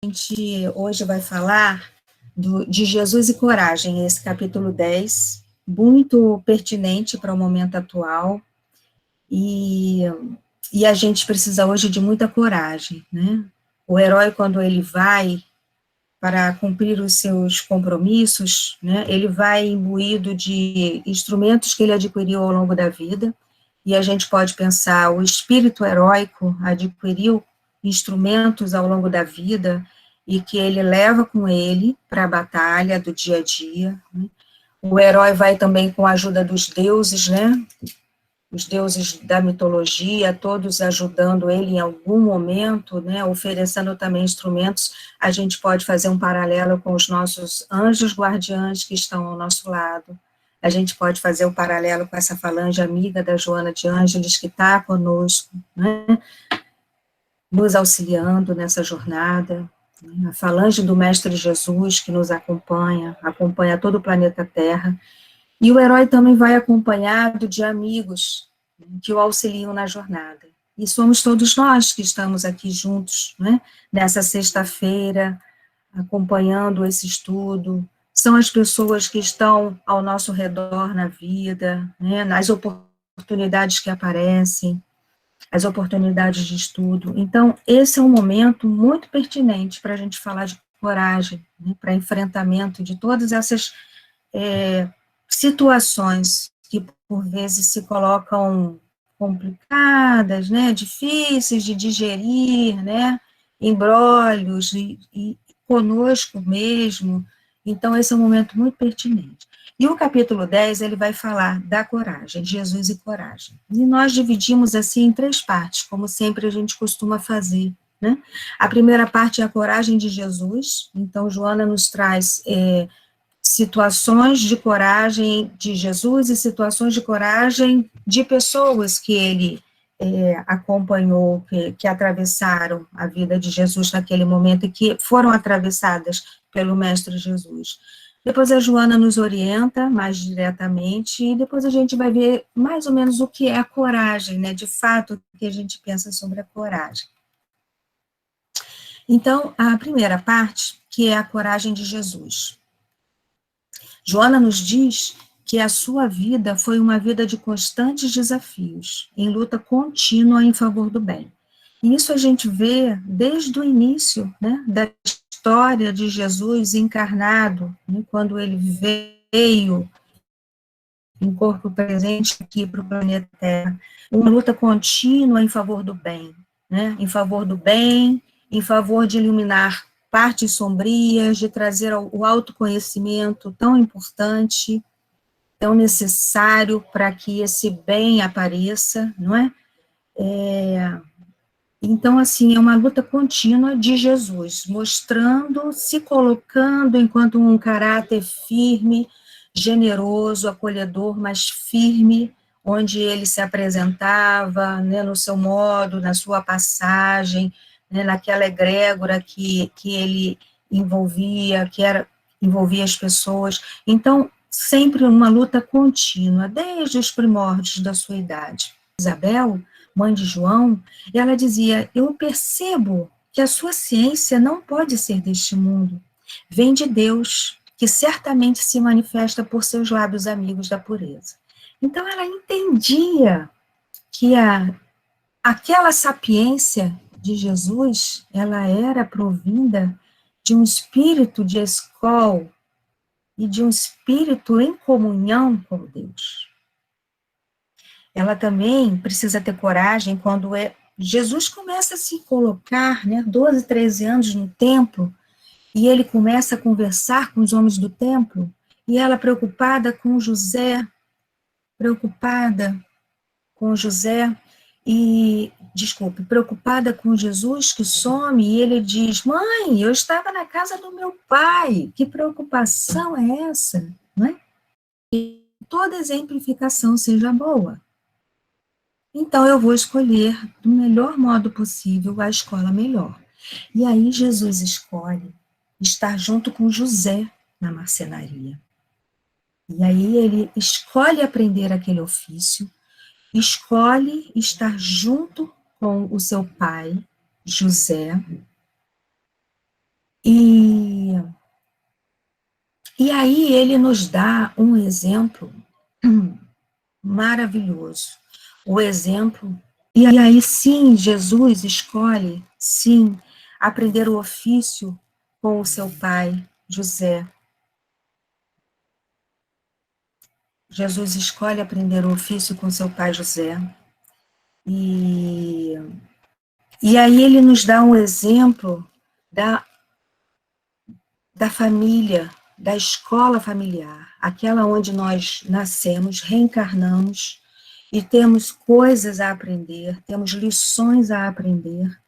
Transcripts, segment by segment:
gente hoje vai falar de Jesus e coragem, esse capítulo 10, muito pertinente para o momento atual, e, e a gente precisa hoje de muita coragem, né? O herói, quando ele vai para cumprir os seus compromissos, né, ele vai imbuído de instrumentos que ele adquiriu ao longo da vida, e a gente pode pensar, o espírito heróico adquiriu instrumentos ao longo da vida, e que ele leva com ele para a batalha do dia a dia, né? O herói vai também com a ajuda dos deuses, né, os deuses da mitologia, todos ajudando ele em algum momento, né, oferecendo também instrumentos. A gente pode fazer um paralelo com os nossos anjos guardiães que estão ao nosso lado. A gente pode fazer o paralelo com essa falange amiga da Joana de Ângeles, que está conosco, né, nos auxiliando nessa jornada. A falange do Mestre Jesus, que nos acompanha, acompanha todo o planeta Terra. E o herói também vai acompanhado de amigos que o auxiliam na jornada. E somos todos nós que estamos aqui juntos, né, nessa sexta-feira, acompanhando esse estudo. São as pessoas que estão ao nosso redor na vida, né, nas oportunidades que aparecem, as oportunidades de estudo. Então, esse é um momento muito pertinente para a gente falar de coragem, né, para enfrentamento de todas essas situações que, por vezes, se colocam complicadas, né, difíceis de digerir, né, embrólios, e conosco mesmo. Então, esse é um momento muito pertinente. E o capítulo 10, ele vai falar da coragem, de Jesus e coragem. E nós dividimos, assim, em 3 partes, como sempre a gente costuma fazer, né? A primeira parte é a coragem de Jesus, então Joana nos traz situações de coragem de Jesus e situações de coragem de pessoas que ele acompanhou, que atravessaram a vida de Jesus naquele momento e que foram atravessadas pelo Mestre Jesus. Depois a Joana nos orienta mais diretamente e depois a gente vai ver mais ou menos o que é a coragem, né, de fato, o que a gente pensa sobre a coragem. Então, a primeira parte, que é a coragem de Jesus. Joana nos diz que a sua vida foi uma vida de constantes desafios, em luta contínua em favor do bem. E isso a gente vê desde o início, né, da história de Jesus encarnado, né, quando ele veio em corpo presente aqui para o planeta Terra, uma luta contínua em favor do bem, né, em favor do bem, em favor de iluminar partes sombrias, de trazer o autoconhecimento tão importante, tão necessário para que esse bem apareça, não é? Então, assim, é uma luta contínua de Jesus, mostrando, se colocando enquanto um caráter firme, generoso, acolhedor, mas firme, onde ele se apresentava, né, no seu modo, na sua passagem, né, naquela egrégora que ele envolvia, envolvia as pessoas. Então, sempre uma luta contínua, desde os primórdios da sua idade. Isabel, mãe de João, ela dizia: eu percebo que a sua ciência não pode ser deste mundo. Vem de Deus, que certamente se manifesta por seus lábios amigos da pureza. Então, ela entendia que aquela sapiência de Jesus, ela era provinda de um espírito de escola e de um espírito em comunhão com Deus. Ela também precisa ter coragem quando Jesus começa a se colocar, né, 12, 13 anos no templo, e ele começa a conversar com os homens do templo, e ela preocupada com José, preocupada com José, preocupada com Jesus que some, e ele diz: mãe, eu estava na casa do meu pai, que preocupação é essa? Não é? Que toda exemplificação seja boa. Então, eu vou escolher do melhor modo possível a escola melhor. E aí, Jesus escolhe estar junto com José na marcenaria. E aí, ele escolhe aprender aquele ofício, escolhe estar junto com o seu pai, José, E aí ele nos dá um exemplo maravilhoso. O exemplo. E aí sim, Jesus escolhe, sim, aprender o ofício com o seu pai, José. Jesus escolhe aprender o ofício com seu pai José. E aí ele nos dá um exemplo da família, da escola familiar, aquela onde nós nascemos, reencarnamos e temos coisas a aprender, temos lições a aprender,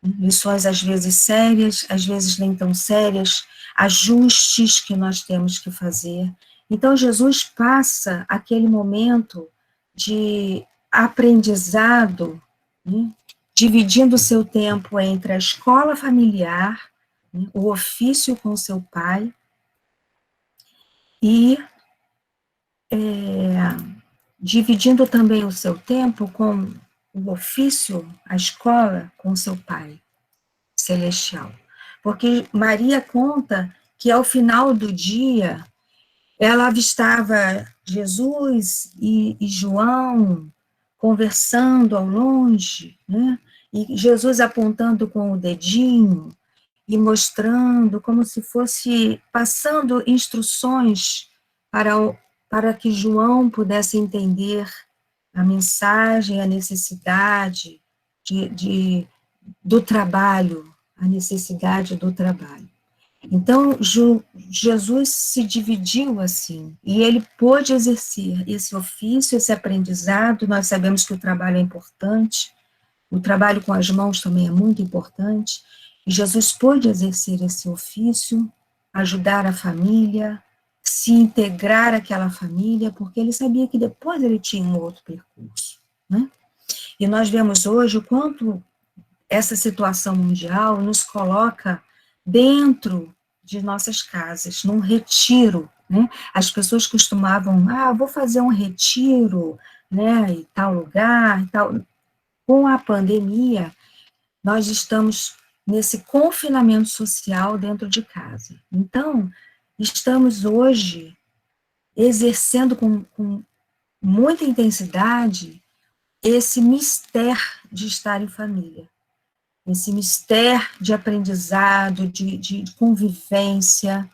lições às vezes sérias, às vezes nem tão sérias, ajustes que nós temos que fazer. Então, Jesus passa aquele momento de aprendizado, né, dividindo o seu tempo entre a escola familiar, né, o ofício com seu pai, e dividindo também o seu tempo com o ofício, a escola, com seu pai celestial. Porque Maria conta que ao final do dia, ela avistava Jesus e João conversando ao longe, né? E Jesus apontando com o dedinho e mostrando como se fosse passando instruções para que João pudesse entender a mensagem, a necessidade do trabalho, a necessidade do trabalho. Então, Jesus se dividiu assim, e ele pôde exercer esse ofício, esse aprendizado. Nós sabemos que o trabalho é importante, o trabalho com as mãos também é muito importante, e Jesus pôde exercer esse ofício, ajudar a família, se integrar àquela família, porque ele sabia que depois ele tinha um outro percurso, né? E nós vemos hoje o quanto essa situação mundial nos coloca dentro de nossas casas, num retiro, né? As pessoas costumavam, vou fazer um retiro, né, em tal lugar, e tal. Com a pandemia, nós estamos nesse confinamento social dentro de casa. Então, estamos hoje exercendo com muita intensidade esse mistério de estar em família, esse mistério de aprendizado, de convivência,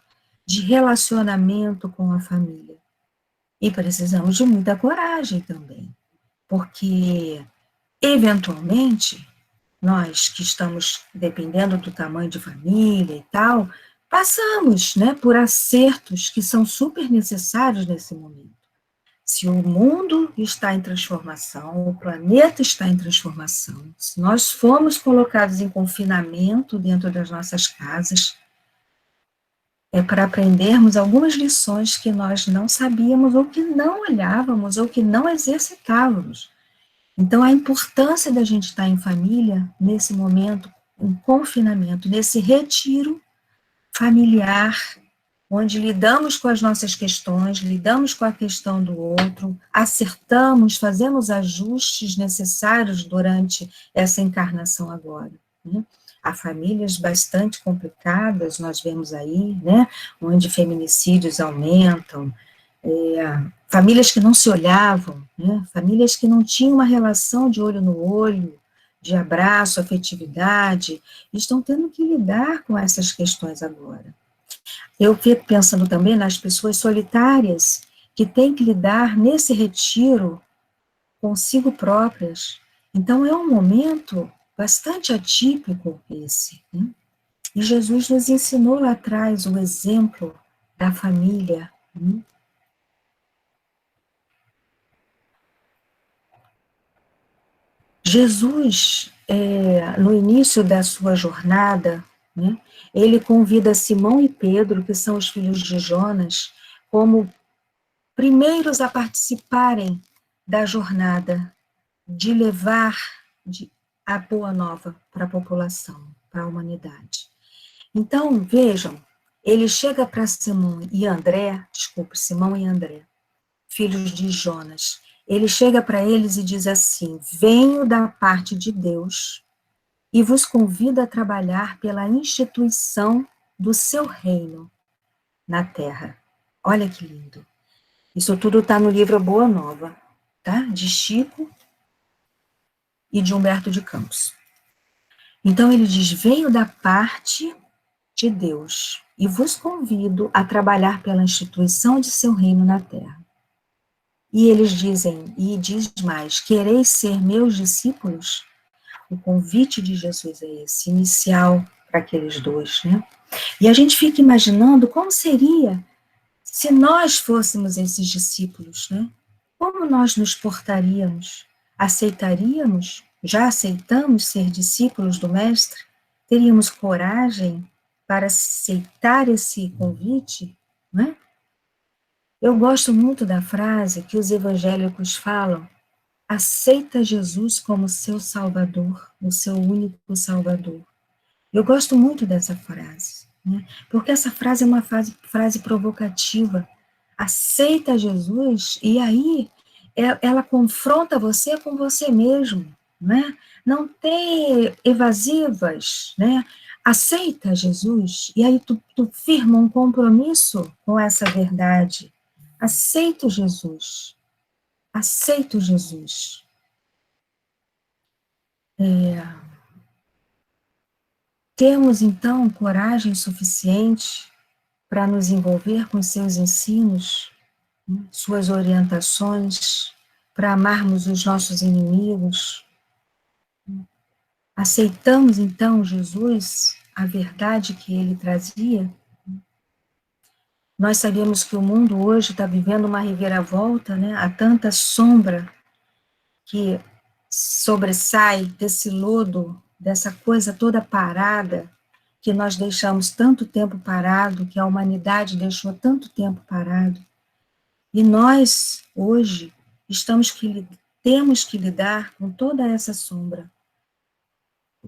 de relacionamento com a família. E precisamos de muita coragem também, porque, eventualmente, nós que estamos dependendo do tamanho de família e tal, passamos, né, por acertos que são super necessários nesse momento. Se o mundo está em transformação, o planeta está em transformação, se nós formos colocados em confinamento dentro das nossas casas, é para aprendermos algumas lições que nós não sabíamos, ou que não olhávamos, ou que não exercitávamos. Então, a importância da gente estar em família, nesse momento, em confinamento, nesse retiro familiar, onde lidamos com as nossas questões, lidamos com a questão do outro, acertamos, fazemos ajustes necessários durante essa encarnação agora, né? Há famílias bastante complicadas, nós vemos aí, né, onde feminicídios aumentam, famílias que não se olhavam, né, famílias que não tinham uma relação de olho no olho, de abraço, afetividade, estão tendo que lidar com essas questões agora. Eu fico pensando também nas pessoas solitárias que têm que lidar nesse retiro consigo próprias. Então, é um momento bastante atípico esse, né? E Jesus nos ensinou lá atrás o exemplo da família, né? Jesus, no início da sua jornada, né, ele convida Simão e Pedro, que são os filhos de Jonas, como primeiros a participarem da jornada de levar a boa nova para a população, para a humanidade. Então, vejam, ele chega para Simão e André, filhos de Jonas. Ele chega para eles e diz assim: venho da parte de Deus e vos convido a trabalhar pela instituição do seu reino na terra. Olha que lindo. Isso tudo está no livro Boa Nova, tá? De Chico e de Humberto de Campos. Então ele diz: veio da parte de Deus e vos convido a trabalhar pela instituição de seu reino na terra. E eles dizem, e diz mais: quereis ser meus discípulos? O convite de Jesus é esse, inicial para aqueles dois, né? E a gente fica imaginando como seria se nós fôssemos esses discípulos, né? Como nós nos portaríamos? Aceitaríamos? Já aceitamos ser discípulos do Mestre? Teríamos coragem para aceitar esse convite? Né? Eu gosto muito da frase que os evangélicos falam: aceita Jesus como seu Salvador, o seu único Salvador. Eu gosto muito dessa frase, né? Porque essa frase é uma frase provocativa. Aceita Jesus, e aí ela confronta você com você mesmo, né? Não tem evasivas, né? Aceita Jesus, e aí tu firma um compromisso com essa verdade. Aceito Jesus, aceito Jesus. Temos, então, coragem suficiente para nos envolver com seus ensinos, suas orientações, para amarmos os nossos inimigos. Aceitamos, então, Jesus, a verdade que ele trazia? Nós sabemos que o mundo hoje está vivendo uma reviravolta, né? Há tanta sombra que sobressai desse lodo, dessa coisa toda parada, que nós deixamos tanto tempo parado, que a humanidade deixou tanto tempo parado. E nós, hoje, temos que lidar com toda essa sombra.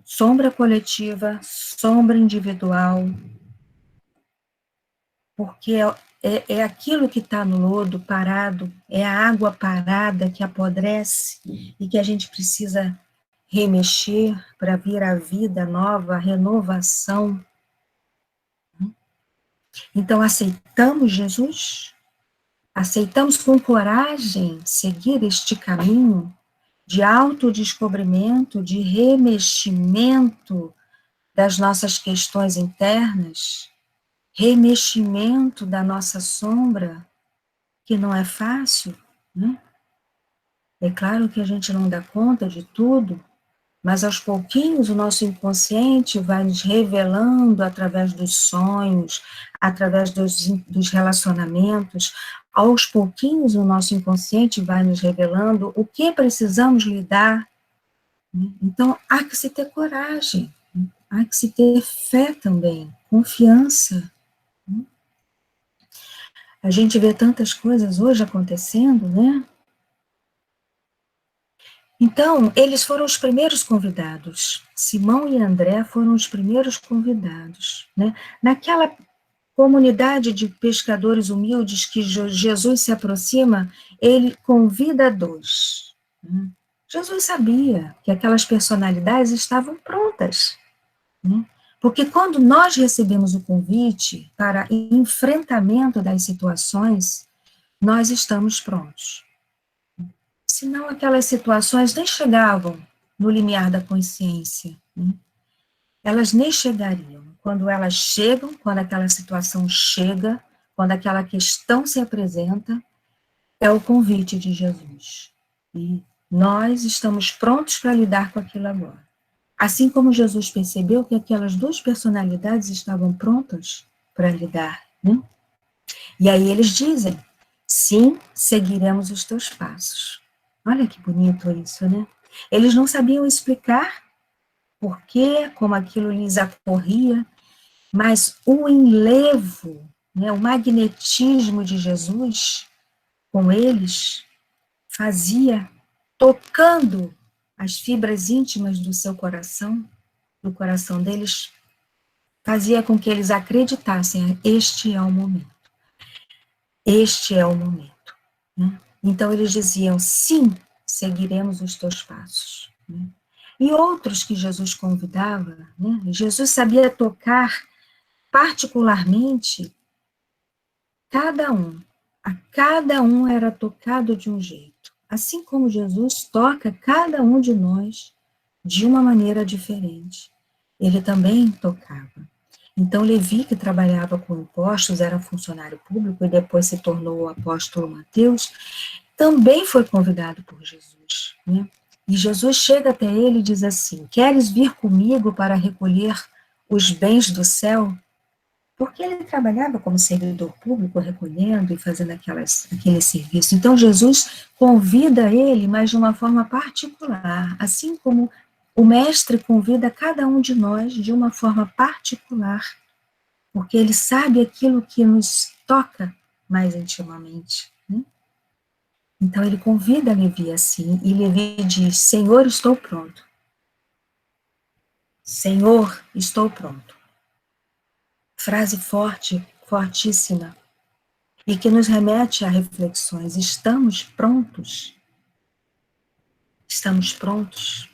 Sombra coletiva, sombra individual, porque é aquilo que está no lodo parado, é a água parada que apodrece e que a gente precisa remexer para vir a vida nova, a renovação. Então, aceitamos Jesus? Aceitamos com coragem seguir este caminho de autodescobrimento, de remeximento das nossas questões internas, remeximento da nossa sombra, que não é fácil, né? É claro que a gente não dá conta de tudo, mas aos pouquinhos o nosso inconsciente vai nos revelando através dos sonhos, através dos relacionamentos, aos pouquinhos o nosso inconsciente vai nos revelando o que precisamos lidar. Então, há que se ter coragem, há que se ter fé também, confiança. A gente vê tantas coisas hoje acontecendo, né? Então, eles foram os primeiros convidados. Simão e André foram os primeiros convidados, né? Naquela comunidade de pescadores humildes que Jesus se aproxima, ele convida dois. Né? Jesus sabia que aquelas personalidades estavam prontas, né? Porque quando nós recebemos o convite para enfrentamento das situações, nós estamos prontos. Senão aquelas situações nem chegavam no limiar da consciência, né? Elas nem chegariam. Quando elas chegam, quando aquela situação chega, quando aquela questão se apresenta, é o convite de Jesus. E nós estamos prontos para lidar com aquilo agora. Assim como Jesus percebeu que aquelas duas personalidades estavam prontas para lidar, né? E aí eles dizem: sim, seguiremos os teus passos. Olha que bonito isso, né? Eles não sabiam explicar por quê, como aquilo lhes ocorria, mas o enlevo, né, o magnetismo de Jesus com eles fazia, tocando as fibras íntimas do seu coração, do coração deles, fazia com que eles acreditassem: este é o momento, este é o momento. Né? Então eles diziam: sim, seguiremos os teus passos. Né? e outros que Jesus convidava, né? Jesus sabia tocar particularmente cada um. A cada um era tocado de um jeito. Assim como Jesus toca cada um de nós de uma maneira diferente. Ele também tocava. Então, Levi, que trabalhava com impostos, era funcionário público e depois se tornou o apóstolo Mateus, também foi convidado por Jesus, né? E Jesus chega até ele e diz assim: queres vir comigo para recolher os bens do céu? Porque ele trabalhava como servidor público, recolhendo e fazendo aquele serviço. Então, Jesus convida ele, mas de uma forma particular, assim como o Mestre convida cada um de nós de uma forma particular, porque ele sabe aquilo que nos toca mais intimamente, né? Então, ele convida Levi assim, e Levi diz: Senhor, estou pronto. Senhor, estou pronto. Frase forte, fortíssima, e que nos remete a reflexões. Estamos prontos? Estamos prontos?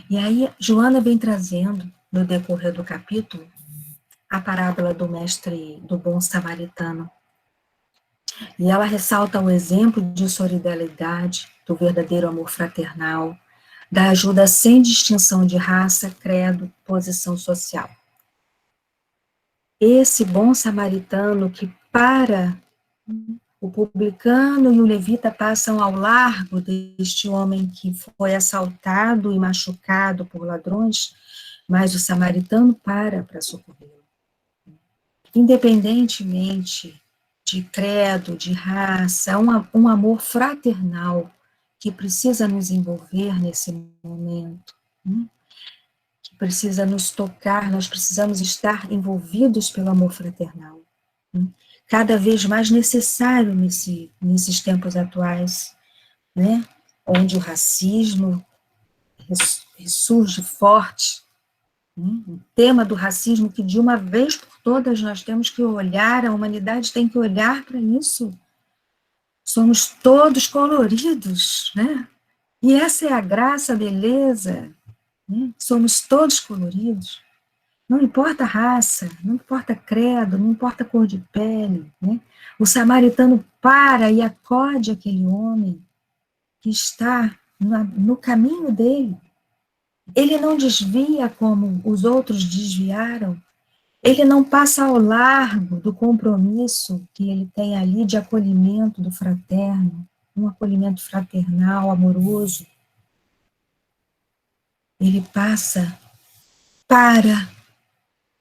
E aí, Joana vem trazendo, no decorrer do capítulo, a parábola do mestre, do bom samaritano. E ela ressalta o exemplo de solidariedade, do verdadeiro amor fraternal, da ajuda sem distinção de raça, credo, posição social. Esse bom samaritano que para o publicano e o levita passam ao largo deste homem que foi assaltado e machucado por ladrões, mas o samaritano para socorrê-lo. Independentemente de credo, de raça, um amor fraternal que precisa nos envolver nesse momento, né? Que precisa nos tocar, nós precisamos estar envolvidos pelo amor fraternal, né? Cada vez mais necessário nesses tempos atuais, né? Onde o racismo ressurge forte, né? O tema do racismo que de uma vez por todas nós temos que olhar, a humanidade tem que olhar para isso. Somos todos coloridos, né? E essa é a graça, a beleza, né? Somos todos coloridos. Não importa a raça, não importa credo, não importa a cor de pele, né? O samaritano para e acode aquele homem que está no caminho dele. Ele não desvia como os outros desviaram. Ele não passa ao largo do compromisso que ele tem ali de acolhimento do fraterno, um acolhimento fraternal, amoroso. Ele passa, para,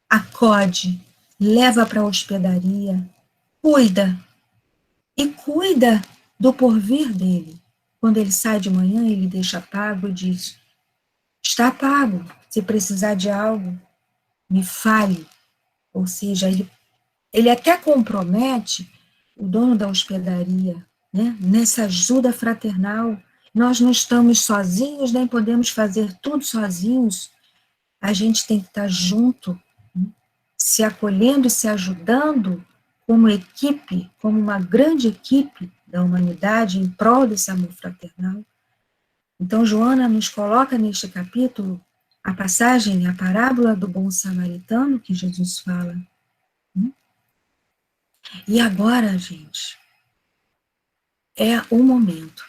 acode, leva para a hospedaria, cuida, e cuida do porvir dele. Quando ele sai de manhã, ele deixa pago e diz: está pago, se precisar de algo, me fale. Ou seja, ele até compromete o dono da hospedaria, né, nessa ajuda fraternal. Nós não estamos sozinhos, nem podemos fazer tudo sozinhos. A gente tem que estar junto, né, se acolhendo e se ajudando como equipe, como uma grande equipe da humanidade em prol desse amor fraternal. Então, Joana nos coloca neste capítulo a passagem, a parábola do bom samaritano que Jesus fala. E agora, gente, é o momento.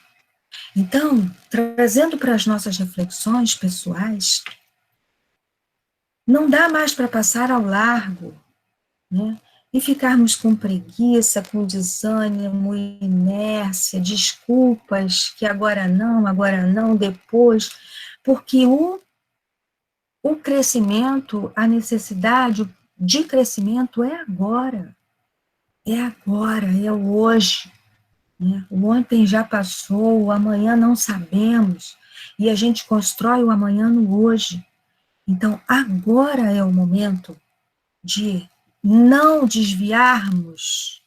Então, trazendo para as nossas reflexões pessoais, não dá mais para passar ao largo, né? E ficarmos com preguiça, com desânimo, inércia, desculpas, que agora não, depois, porque o crescimento, a necessidade de crescimento é agora, é o hoje, né? O ontem já passou, o amanhã não sabemos, e a gente constrói o amanhã no hoje. Então, agora é o momento de não desviarmos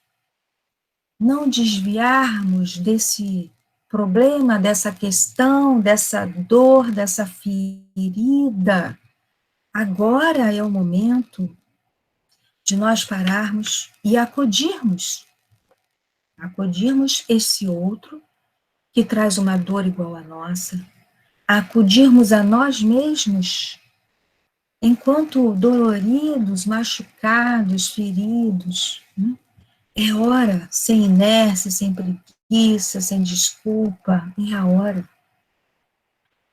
desse problema, dessa questão, dessa dor, dessa ferida. Agora é o momento de nós pararmos e acudirmos esse outro que traz uma dor igual à nossa, a acudirmos a nós mesmos, enquanto doloridos, machucados, feridos, né? É hora, sem inércia, sem preguiça, sem desculpa, é a hora.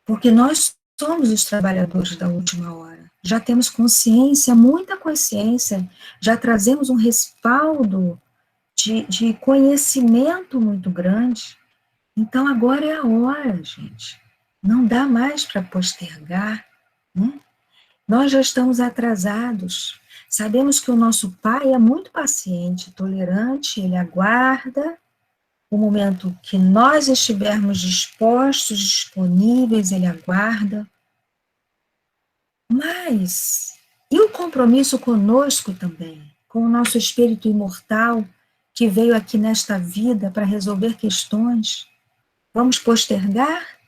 Porque nós somos os trabalhadores da última hora. Já temos consciência, muita consciência, já trazemos um respaldo de conhecimento muito grande. Então agora é a hora, gente. Não dá mais para postergar, né? Nós já estamos atrasados. Sabemos que o nosso Pai é muito paciente, tolerante, ele aguarda o momento que nós estivermos dispostos, disponíveis, ele aguarda. Mas, e o compromisso conosco também, com o nosso espírito imortal, que veio aqui nesta vida para resolver questões? Vamos postergar?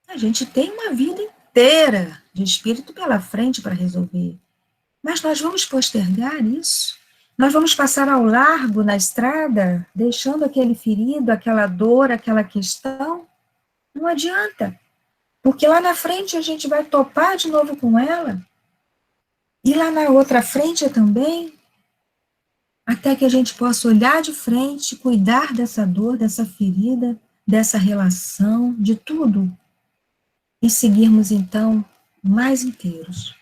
A gente tem uma vida inteira de espírito pela frente para resolver. Mas nós vamos postergar isso? Nós vamos passar ao largo na estrada, deixando aquele ferido, aquela dor, aquela questão? Não adianta, porque lá na frente a gente vai topar de novo com ela, e lá na outra frente também, até que a gente possa olhar de frente, cuidar dessa dor, dessa ferida, dessa relação, de tudo, e seguirmos então mais inteiros.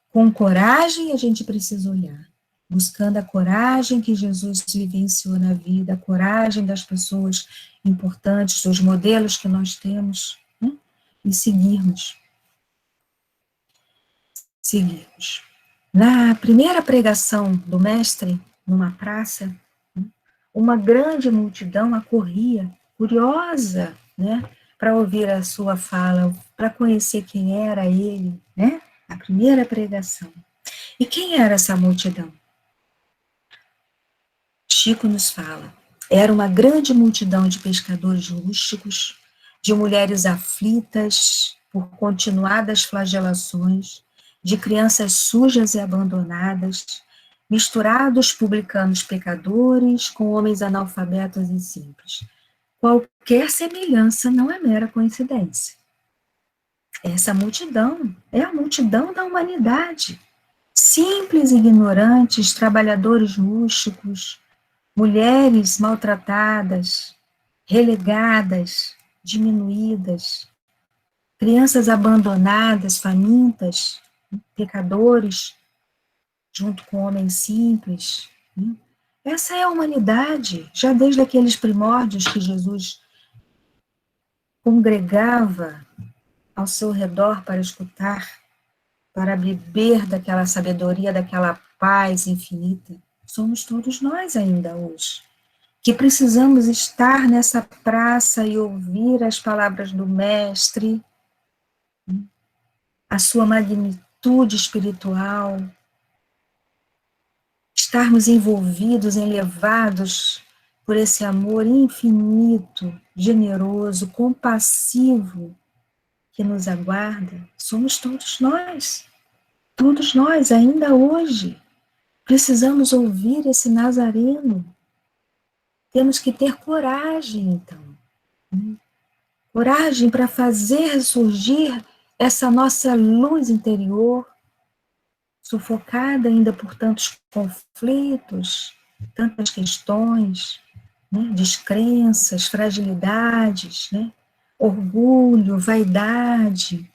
Com coragem a gente precisa olhar, buscando a coragem que Jesus vivenciou na vida, a coragem das pessoas importantes, dos modelos que nós temos, né? E seguirmos. Na primeira pregação do mestre, numa praça, né, uma grande multidão acorria, curiosa, né, para ouvir a sua fala, para conhecer quem era ele, né, a primeira pregação. E quem era essa multidão? Chico nos fala, era uma grande multidão de pescadores rústicos, de mulheres aflitas por continuadas flagelações, de crianças sujas e abandonadas, misturados publicanos pecadores com homens analfabetos e simples. Qualquer semelhança não é mera coincidência. Essa multidão é a multidão da humanidade. Simples e ignorantes, trabalhadores rústicos, mulheres maltratadas, relegadas, diminuídas, crianças abandonadas, famintas, pecadores, junto com homens simples. Essa é a humanidade, já desde aqueles primórdios que Jesus congregava ao seu redor para escutar, para beber daquela sabedoria, daquela paz infinita. Somos todos nós ainda hoje, que precisamos estar nessa praça e ouvir as palavras do Mestre, a sua magnitude espiritual, estarmos envolvidos, enlevados por esse amor infinito, generoso, compassivo que nos aguarda. Somos todos nós, ainda hoje. Precisamos ouvir esse Nazareno. Temos que ter coragem, então. Coragem para fazer surgir essa nossa luz interior, sufocada ainda por tantos conflitos, tantas questões, né, descrenças, fragilidades, né, orgulho, vaidade.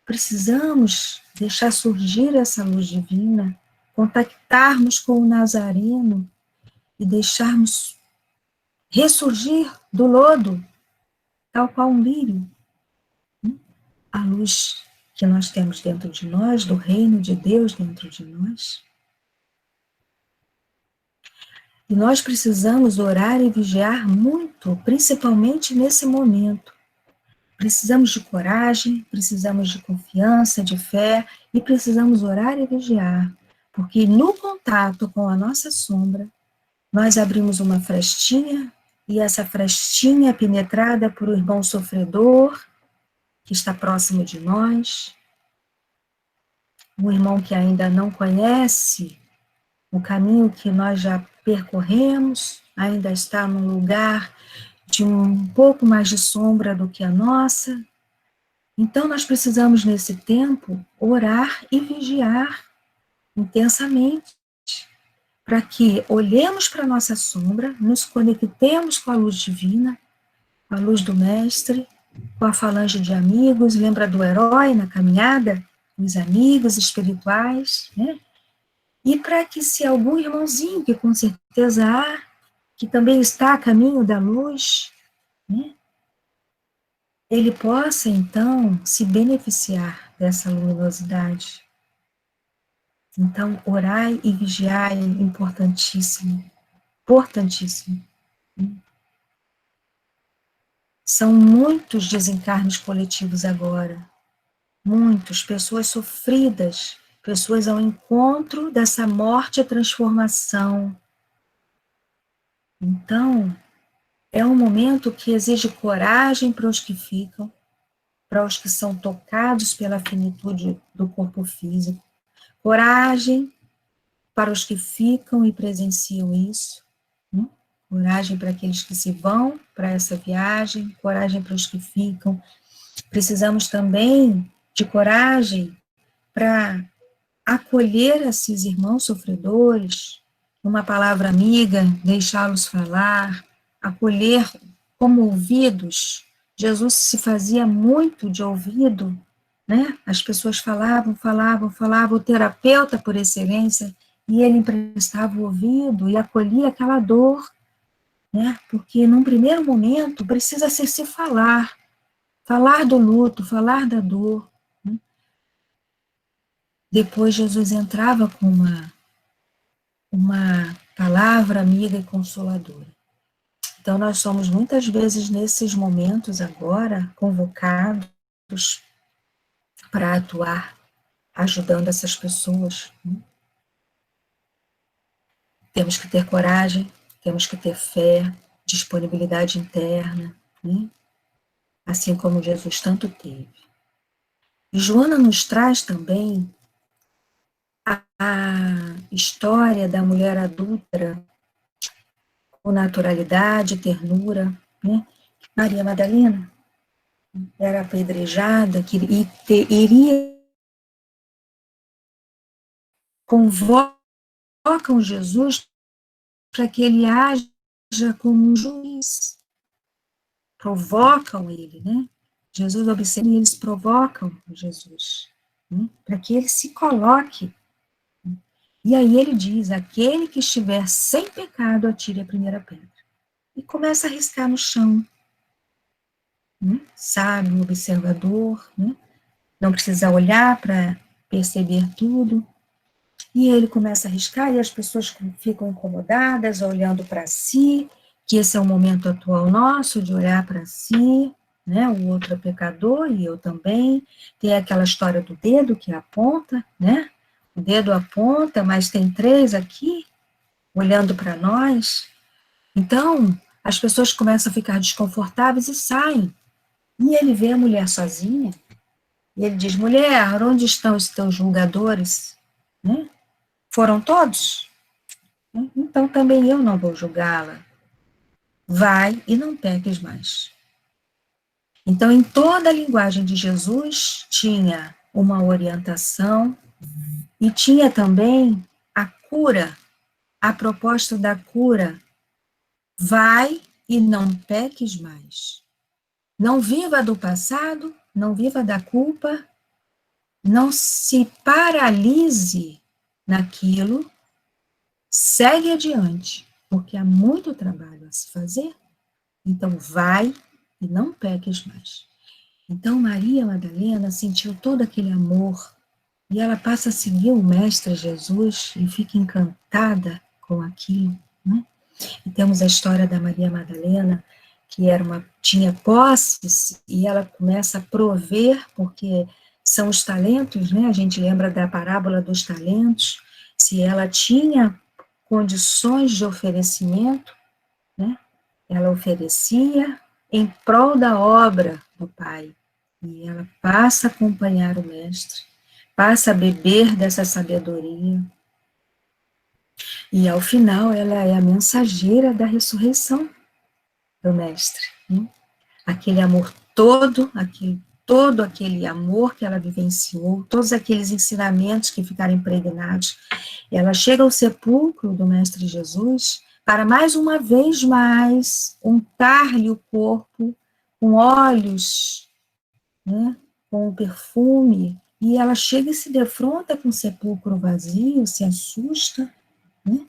Precisamos deixar surgir essa luz divina, contactarmos com o Nazareno e deixarmos ressurgir do lodo, tal qual um lírio, a luz que nós temos dentro de nós, do reino de Deus dentro de nós. E nós precisamos orar e vigiar muito, principalmente nesse momento. Precisamos de coragem, precisamos de confiança, de fé, e precisamos orar e vigiar, porque no contato com a nossa sombra, nós abrimos uma frestinha, e essa frestinha é penetrada por um irmão sofredor, que está próximo de nós, um irmão que ainda não conhece o caminho que nós já percorremos, ainda está num lugar de um pouco mais de sombra do que a nossa. Então, nós precisamos, nesse tempo, orar e vigiar intensamente, para que olhemos para a nossa sombra, nos conectemos com a luz divina, com a luz do Mestre, com a falange de amigos, lembra do herói na caminhada? Os amigos espirituais, né? E para que se algum irmãozinho, que com certeza há, que também está a caminho da luz, né? Ele possa, então, se beneficiar dessa luminosidade. Então, orai e vigiai é importantíssimo, importantíssimo. São muitos desencarnes coletivos agora, muitos, pessoas sofridas, pessoas ao encontro dessa morte e transformação. Então, é um momento que exige coragem para os que ficam, para os que são tocados pela finitude do corpo físico, coragem para os que ficam e presenciam isso, né? Coragem para aqueles que se vão para essa viagem, coragem para os que ficam. Precisamos também de coragem para acolher esses irmãos sofredores, uma palavra amiga, deixá-los falar, acolher como ouvidos. Jesus se fazia muito de ouvido, né? As pessoas falavam, o terapeuta por excelência, e ele emprestava o ouvido e acolhia aquela dor, né? Porque num primeiro momento precisa se falar, falar do luto, falar da dor, né? Depois Jesus entrava com uma palavra amiga e consoladora. Então, nós somos muitas vezes, nesses momentos agora, convocados para atuar, ajudando essas pessoas, né? Temos que ter coragem, temos que ter fé, disponibilidade interna, né? Assim como Jesus tanto teve. E Joana nos traz também a história da mulher adúltera, com naturalidade, ternura, né? Maria Madalena era apedrejada, que iria, convocam Jesus para que ele haja como um juiz, provocam ele, né? Jesus observa e eles provocam Jesus, né? Para que ele se coloque. E aí ele diz, aquele que estiver sem pecado, atire a primeira pedra. E começa a riscar no chão, né? Sábio, observador, né? Não precisa olhar para perceber tudo. E ele começa a arriscar e as pessoas ficam incomodadas, olhando para si, que esse é o momento atual nosso, de olhar para si, né? O outro é pecador e eu também. Tem aquela história do dedo que aponta, né? O dedo aponta, mas tem três aqui, olhando para nós. Então, as pessoas começam a ficar desconfortáveis e saem. E ele vê a mulher sozinha, e ele diz, mulher, onde estão os teus julgadores? Né? Foram todos? Então também eu não vou julgá-la. Vai e não peques mais. Então, em toda a linguagem de Jesus, tinha uma orientação e tinha também a cura, a proposta da cura. Vai e não peques mais. Não viva do passado, não viva da culpa, não se paralise naquilo, segue adiante, porque há muito trabalho a se fazer, então vai e não peques mais. Então Maria Madalena sentiu todo aquele amor, e ela passa a seguir o Mestre Jesus e fica encantada com aquilo, né? E temos a história da Maria Madalena, que tinha posses, e ela começa a prover, porque são os talentos, né? A gente lembra da parábola dos talentos. Se ela tinha condições de oferecimento, né? Ela oferecia em prol da obra do Pai. E ela passa a acompanhar o Mestre, passa a beber dessa sabedoria. E ao final ela é a mensageira da ressurreição. do mestre, né? Aquele amor todo aquele amor que ela vivenciou, todos aqueles ensinamentos que ficaram impregnados. Ela chega ao sepulcro do Mestre Jesus para mais uma vez mais untar-lhe o corpo com óleos, né, com perfume, e ela chega e se defronta com o sepulcro vazio, se assusta, né?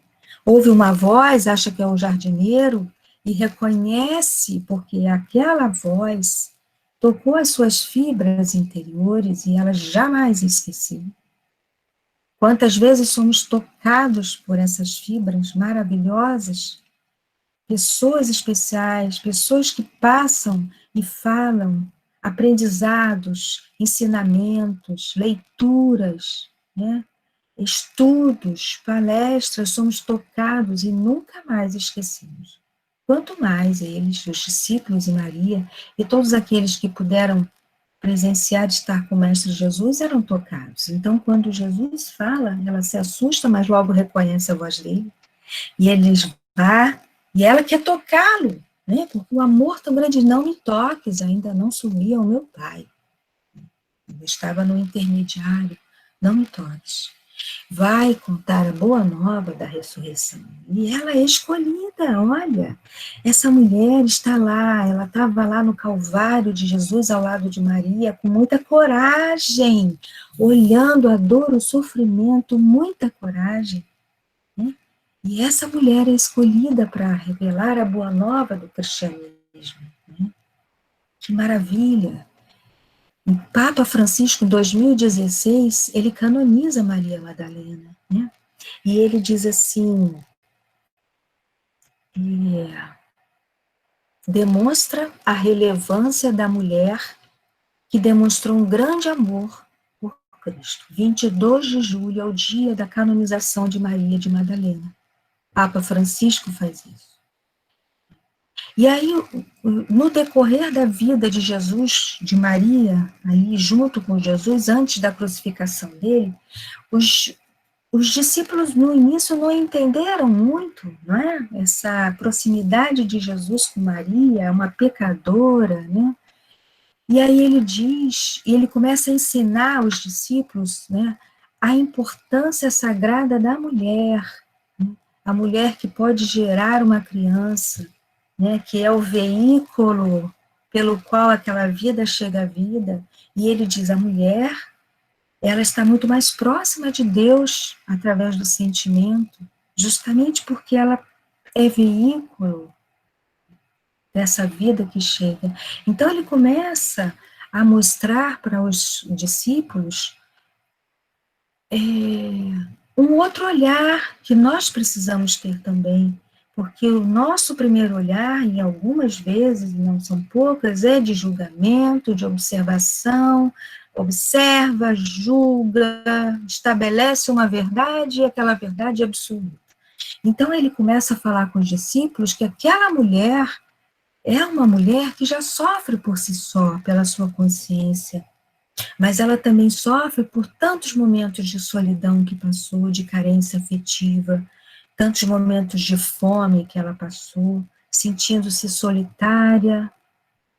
Ouve uma voz, acha que é o jardineiro, e reconhece, porque aquela voz tocou as suas fibras interiores e ela jamais esqueceu. Quantas vezes somos tocados por essas fibras maravilhosas, pessoas especiais, pessoas que passam e falam aprendizados, ensinamentos, leituras, né? Estudos, palestras, somos tocados e nunca mais esquecemos. Quanto mais eles, os discípulos e Maria, e todos aqueles que puderam presenciar estar com o Mestre Jesus, eram tocados. Então, quando Jesus fala, ela se assusta, mas logo reconhece a voz dele, e ele diz, vá, e ela quer tocá-lo, né? Porque o amor tão grande, não me toques, ainda não subi ao meu Pai. Eu estava no intermediário, não me toques. Vai contar a boa nova da ressurreição. E ela é escolhida, olha, essa mulher está lá, ela estava lá no Calvário de Jesus, ao lado de Maria, com muita coragem, olhando a dor, o sofrimento, muita coragem, né? E essa mulher é escolhida para revelar a boa nova do cristianismo, né? Que maravilha! O Papa Francisco, em 2016, ele canoniza Maria Madalena, né? E ele diz assim, demonstra a relevância da mulher que demonstrou um grande amor por Cristo. 22 de julho é o dia da canonização de Maria de Madalena. Papa Francisco faz isso. E aí, no decorrer da vida de Jesus, de Maria, ali junto com Jesus, antes da crucificação dele, os discípulos no início não entenderam muito, não é? Essa proximidade de Jesus com Maria, uma pecadora, né? E aí ele diz, e ele começa a ensinar os discípulos, né, a importância sagrada da mulher, né? A mulher que pode gerar uma criança, né, que é o veículo pelo qual aquela vida chega à vida. E ele diz, a mulher, ela está muito mais próxima de Deus através do sentimento, justamente porque ela é veículo dessa vida que chega. Então ele começa a mostrar para os discípulos um outro olhar que nós precisamos ter também, porque o nosso primeiro olhar, em algumas vezes, não são poucas, é de julgamento, de observação, observa, julga, estabelece uma verdade e aquela verdade é absoluta. Então ele começa a falar com os discípulos que aquela mulher é uma mulher que já sofre por si só, pela sua consciência, mas ela também sofre por tantos momentos de solidão que passou, de carência afetiva, tantos momentos de fome que ela passou, sentindo-se solitária,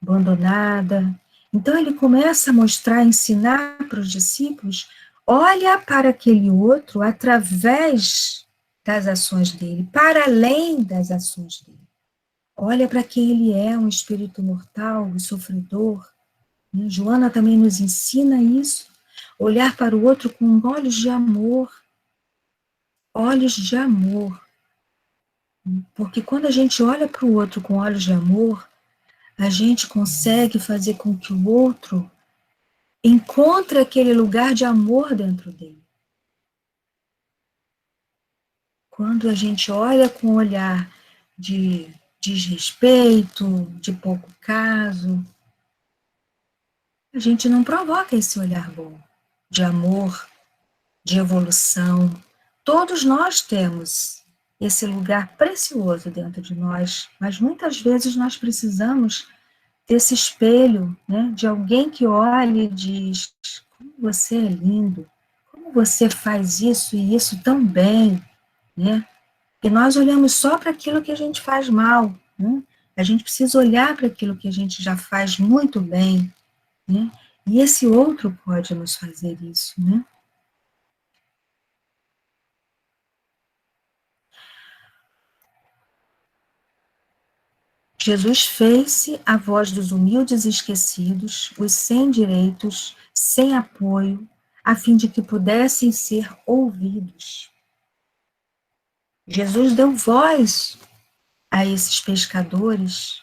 abandonada. Então ele começa a mostrar, a ensinar para os discípulos, olha para aquele outro através das ações dele, para além das ações dele. Olha para quem ele é, um espírito mortal e sofredor. Joana também nos ensina isso, olhar para o outro com olhos de amor, olhos de amor. Porque quando a gente olha para o outro com olhos de amor, a gente consegue fazer com que o outro encontre aquele lugar de amor dentro dele. Quando a gente olha com um olhar de desrespeito, de pouco caso, a gente não provoca esse olhar bom, de amor, de evolução. Todos nós temos esse lugar precioso dentro de nós, mas muitas vezes nós precisamos desse espelho, né, de alguém que olhe e diz, como você é lindo, como você faz isso e isso tão bem, né? E nós olhamos só para aquilo que a gente faz mal, né? A gente precisa olhar para aquilo que a gente já faz muito bem, né? E esse outro pode nos fazer isso, né? Jesus fez-se a voz dos humildes e esquecidos, os sem direitos, sem apoio, a fim de que pudessem ser ouvidos. Jesus deu voz a esses pescadores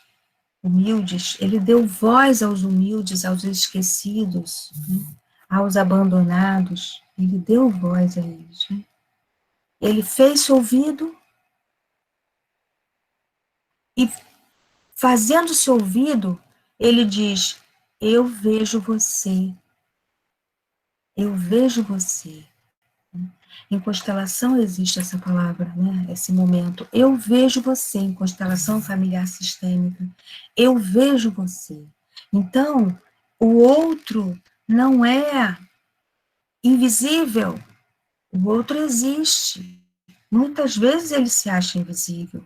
humildes, ele deu voz aos humildes, aos esquecidos, né? Aos abandonados, ele deu voz a eles. Né? Ele fez-se ouvido e, fazendo-se ouvido, ele diz: eu vejo você, eu vejo você. Em constelação existe essa palavra, né? Esse momento. Eu vejo você, em constelação familiar sistêmica. Eu vejo você. Então, o outro não é invisível. O outro existe. Muitas vezes ele se acha invisível.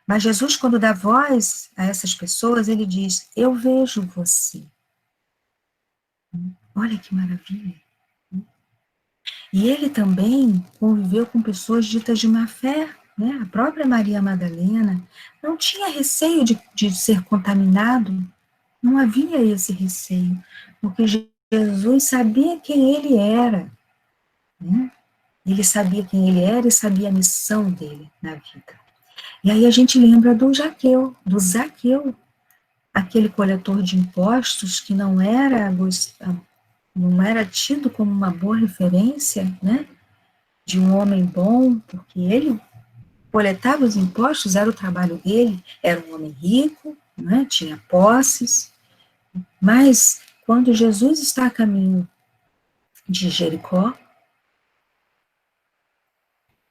Mas Jesus, quando dá voz a essas pessoas, ele diz: eu vejo você. Olha que maravilha. E ele também conviveu com pessoas ditas de má fé, né? A própria Maria Madalena não tinha receio de ser contaminado, não havia esse receio, porque Jesus sabia quem ele era, né? Ele sabia quem ele era e sabia a missão dele na vida. E aí a gente lembra do Zaqueu, aquele coletor de impostos que não era tido como uma boa referência, né? De um homem bom, porque ele coletava os impostos, era o trabalho dele, era um homem rico, né, tinha posses, mas quando Jesus está a caminho de Jericó,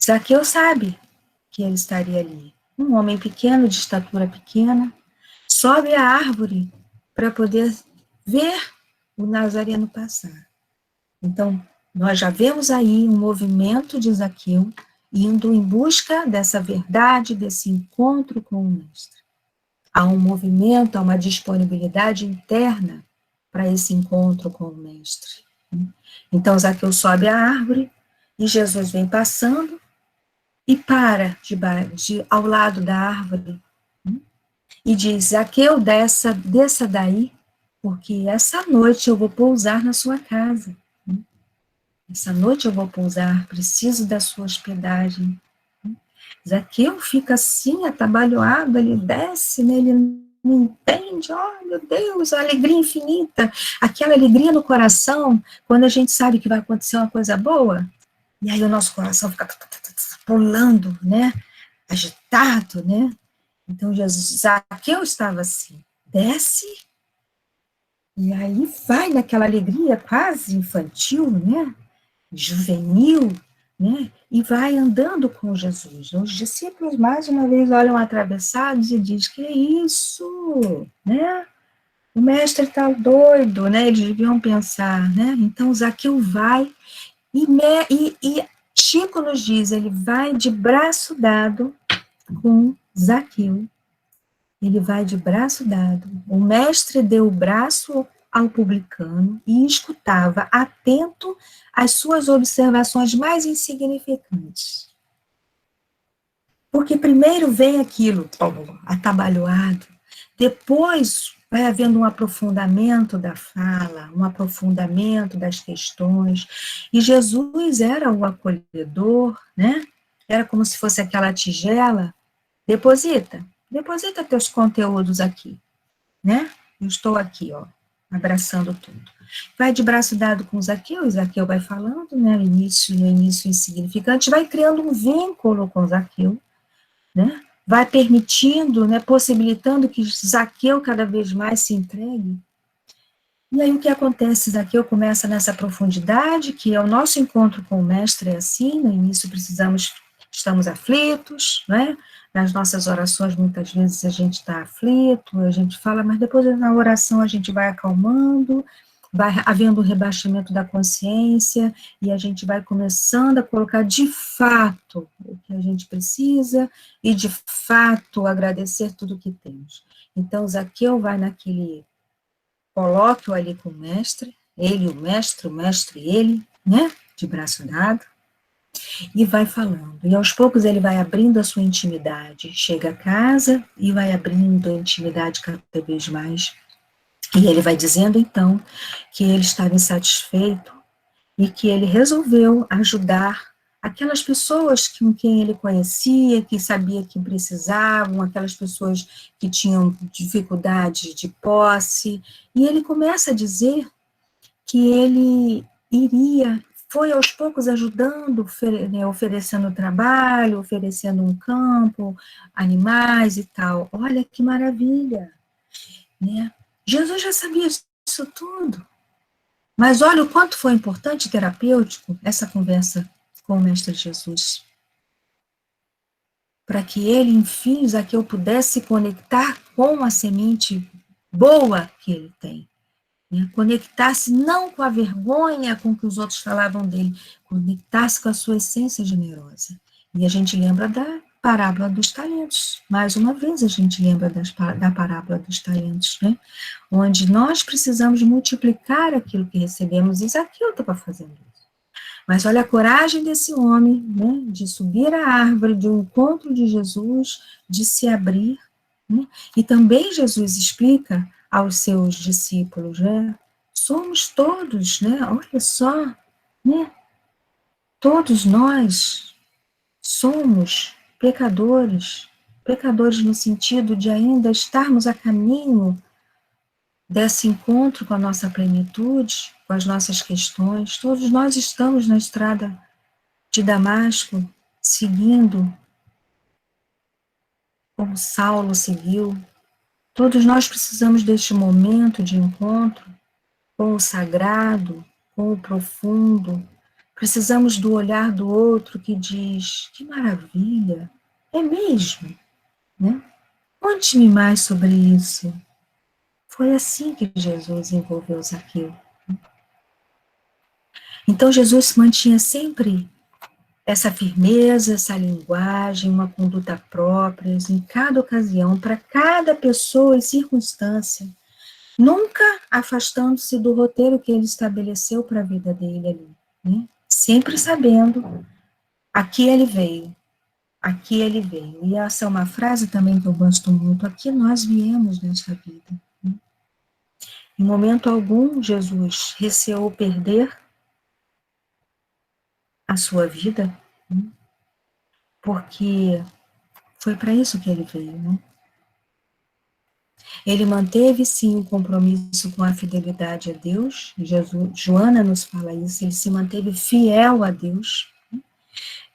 Zaqueu sabe que ele estaria ali. Um homem pequeno, de estatura pequena, sobe a árvore para poder ver o Nazareno passar. Então, nós já vemos aí um movimento de Zaqueu indo em busca dessa verdade, desse encontro com o Mestre. Há um movimento, há uma disponibilidade interna para esse encontro com o Mestre. Então, Zaqueu sobe a árvore e Jesus vem passando e para ao lado da árvore e diz: Zaqueu, desça daí, porque essa noite eu vou pousar na sua casa. Essa noite eu vou pousar, preciso da sua hospedagem. Zaqueu fica assim, atabalhoado, ele desce, né, ele não entende, oh meu Deus, a alegria infinita, aquela alegria no coração, quando a gente sabe que vai acontecer uma coisa boa, e aí o nosso coração fica pulando, né, agitado, né, então Zaqueu estava assim, desce, e aí vai naquela alegria quase infantil, né, juvenil, né, e vai andando com Jesus. Os discípulos, mais uma vez, olham atravessados e dizem: que isso, né, o mestre está doido, né, eles deviam pensar, né, então Zaqueu vai, e Chico nos diz, ele vai de braço dado com Zaqueu, ele vai de braço dado, o mestre deu o braço ao publicano e escutava, atento às suas observações mais insignificantes. Porque primeiro vem aquilo, atabalhoado, depois vai havendo um aprofundamento da fala, um aprofundamento das questões, e Jesus era o acolhedor, né? Era como se fosse aquela tigela, deposita teus conteúdos aqui, né? Eu estou aqui, ó, abraçando tudo. Vai de braço dado com Zaqueu, e Zaqueu vai falando, né, no início insignificante, vai criando um vínculo com Zaqueu, né, vai permitindo, né, possibilitando que Zaqueu cada vez mais se entregue. E aí o que acontece? Zaqueu começa nessa profundidade, que é o nosso encontro com o mestre, é assim, no início estamos aflitos, né, nas nossas orações, muitas vezes a gente está aflito, a gente fala, mas depois na oração a gente vai acalmando, vai havendo um rebaixamento da consciência, e a gente vai começando a colocar de fato o que a gente precisa, e de fato agradecer tudo que temos. Então, Zaqueu vai naquele colóquio ali com o mestre, ele, o mestre ele, né, de braço dado, e vai falando. E aos poucos ele vai abrindo a sua intimidade, chega a casa e vai abrindo a intimidade cada vez mais. E ele vai dizendo, então, que ele estava insatisfeito e que ele resolveu ajudar aquelas pessoas com quem ele conhecia, que sabia que precisavam, aquelas pessoas que tinham dificuldade de posse. E ele começa a dizer que ele iria, foi aos poucos ajudando, oferecendo trabalho, oferecendo um campo, animais e tal. Olha que maravilha, né? Jesus já sabia disso tudo. Mas olha o quanto foi importante e terapêutico essa conversa com o Mestre Jesus. Para que ele, enfim, Zaqueu pudesse conectar com a semente boa que ele tem. Né? Conectar-se não com a vergonha com que os outros falavam dele, conectar-se com a sua essência generosa. E a gente lembra da parábola dos talentos. Mais uma vez a gente lembra da parábola dos talentos, né? Onde nós precisamos multiplicar aquilo que recebemos, e Zaqueu estava fazendo isso. Mas olha a coragem desse homem, né, de subir a árvore, de um encontro de Jesus, de se abrir, né? E também Jesus explica aos seus discípulos, né, somos todos, né, olha só, né, todos nós somos pecadores, pecadores no sentido de ainda estarmos a caminho desse encontro com a nossa plenitude, com as nossas questões. Todos nós estamos na estrada de Damasco, seguindo como Saulo seguiu. Todos nós precisamos deste momento de encontro com o sagrado, com o profundo. Precisamos do olhar do outro que diz, que maravilha, é mesmo, né? Conte-me mais sobre isso. Foi assim que Jesus envolveu Zaqueu. Então, Jesus mantinha sempre essa firmeza, essa linguagem, uma conduta própria, em cada ocasião, para cada pessoa e circunstância, nunca afastando-se do roteiro que ele estabeleceu para a vida dele ali, né? Sempre sabendo a que ele veio, a que ele veio. E essa é uma frase também que eu gosto muito, a que nós viemos nesta vida. Né? Em momento algum, Jesus receou perder a sua vida, né? Porque foi para isso que ele veio, né? Ele manteve, sim, o compromisso com a fidelidade a Deus, Joana nos fala isso, ele se manteve fiel a Deus.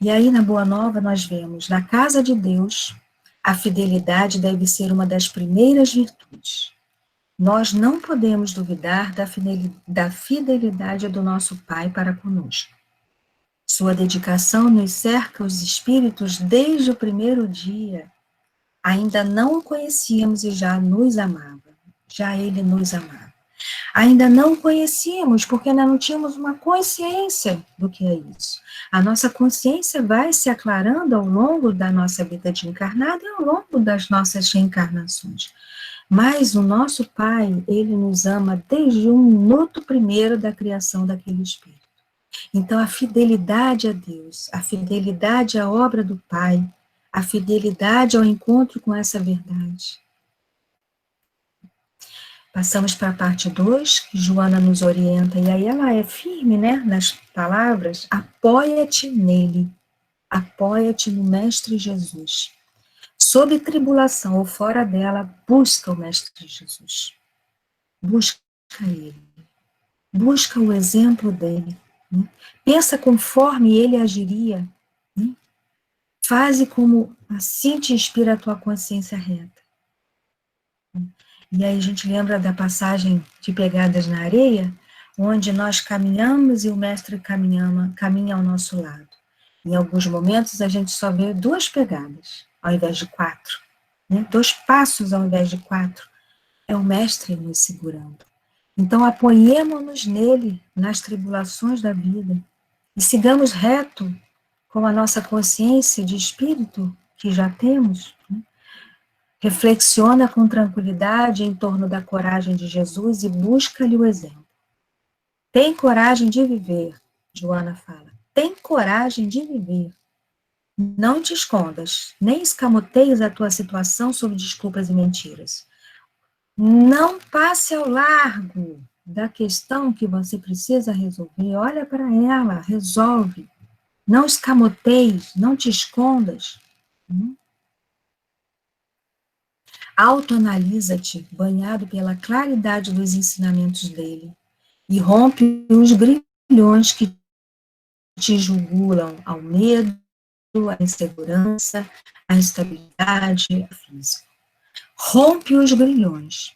E aí, na Boa Nova, nós vemos, na casa de Deus, a fidelidade deve ser uma das primeiras virtudes. Nós não podemos duvidar da fidelidade do nosso Pai para conosco. Sua dedicação nos cerca os espíritos desde o primeiro dia. Ainda não o conhecíamos e já nos amava. Já ele nos amava. Ainda não o conhecíamos porque ainda não tínhamos uma consciência do que é isso. A nossa consciência vai se aclarando ao longo da nossa vida de encarnado e ao longo das nossas reencarnações. Mas o nosso Pai, ele nos ama desde o minuto primeiro da criação daquele espírito. Então, a fidelidade a Deus, a fidelidade à obra do Pai, a fidelidade ao encontro com essa verdade. Passamos para a parte 2, que Joana nos orienta, e aí ela é firme, né, nas palavras, apoia-te nele, apoia-te no Mestre Jesus. Sob tribulação ou fora dela, busca o Mestre Jesus. Busca ele. Busca o exemplo dele. Né? Pensa conforme ele agiria. Né? Faze como assim te inspira a tua consciência reta. E aí a gente lembra da passagem de Pegadas na Areia, onde nós caminhamos e o mestre caminha ao nosso lado. Em alguns momentos a gente só vê 2 pegadas, ao invés de 4. Né? 2 passos ao invés de 4. É o mestre nos segurando. Então, apoiemo-nos nele, nas tribulações da vida, e sigamos reto com a nossa consciência de espírito que já temos. Reflexiona com tranquilidade em torno da coragem de Jesus e busca-lhe o exemplo. Tem coragem de viver, Joana fala. Tem coragem de viver. Não te escondas, nem escamoteies a tua situação sob desculpas e mentiras. Não passe ao largo da questão que você precisa resolver. Olha para ela, resolve. Não escamoteies, não te escondas. Autoanalisa-te, banhado pela claridade dos ensinamentos dele, e rompe os grilhões que te julgam ao medo, à insegurança, à instabilidade física. Rompe os grilhões.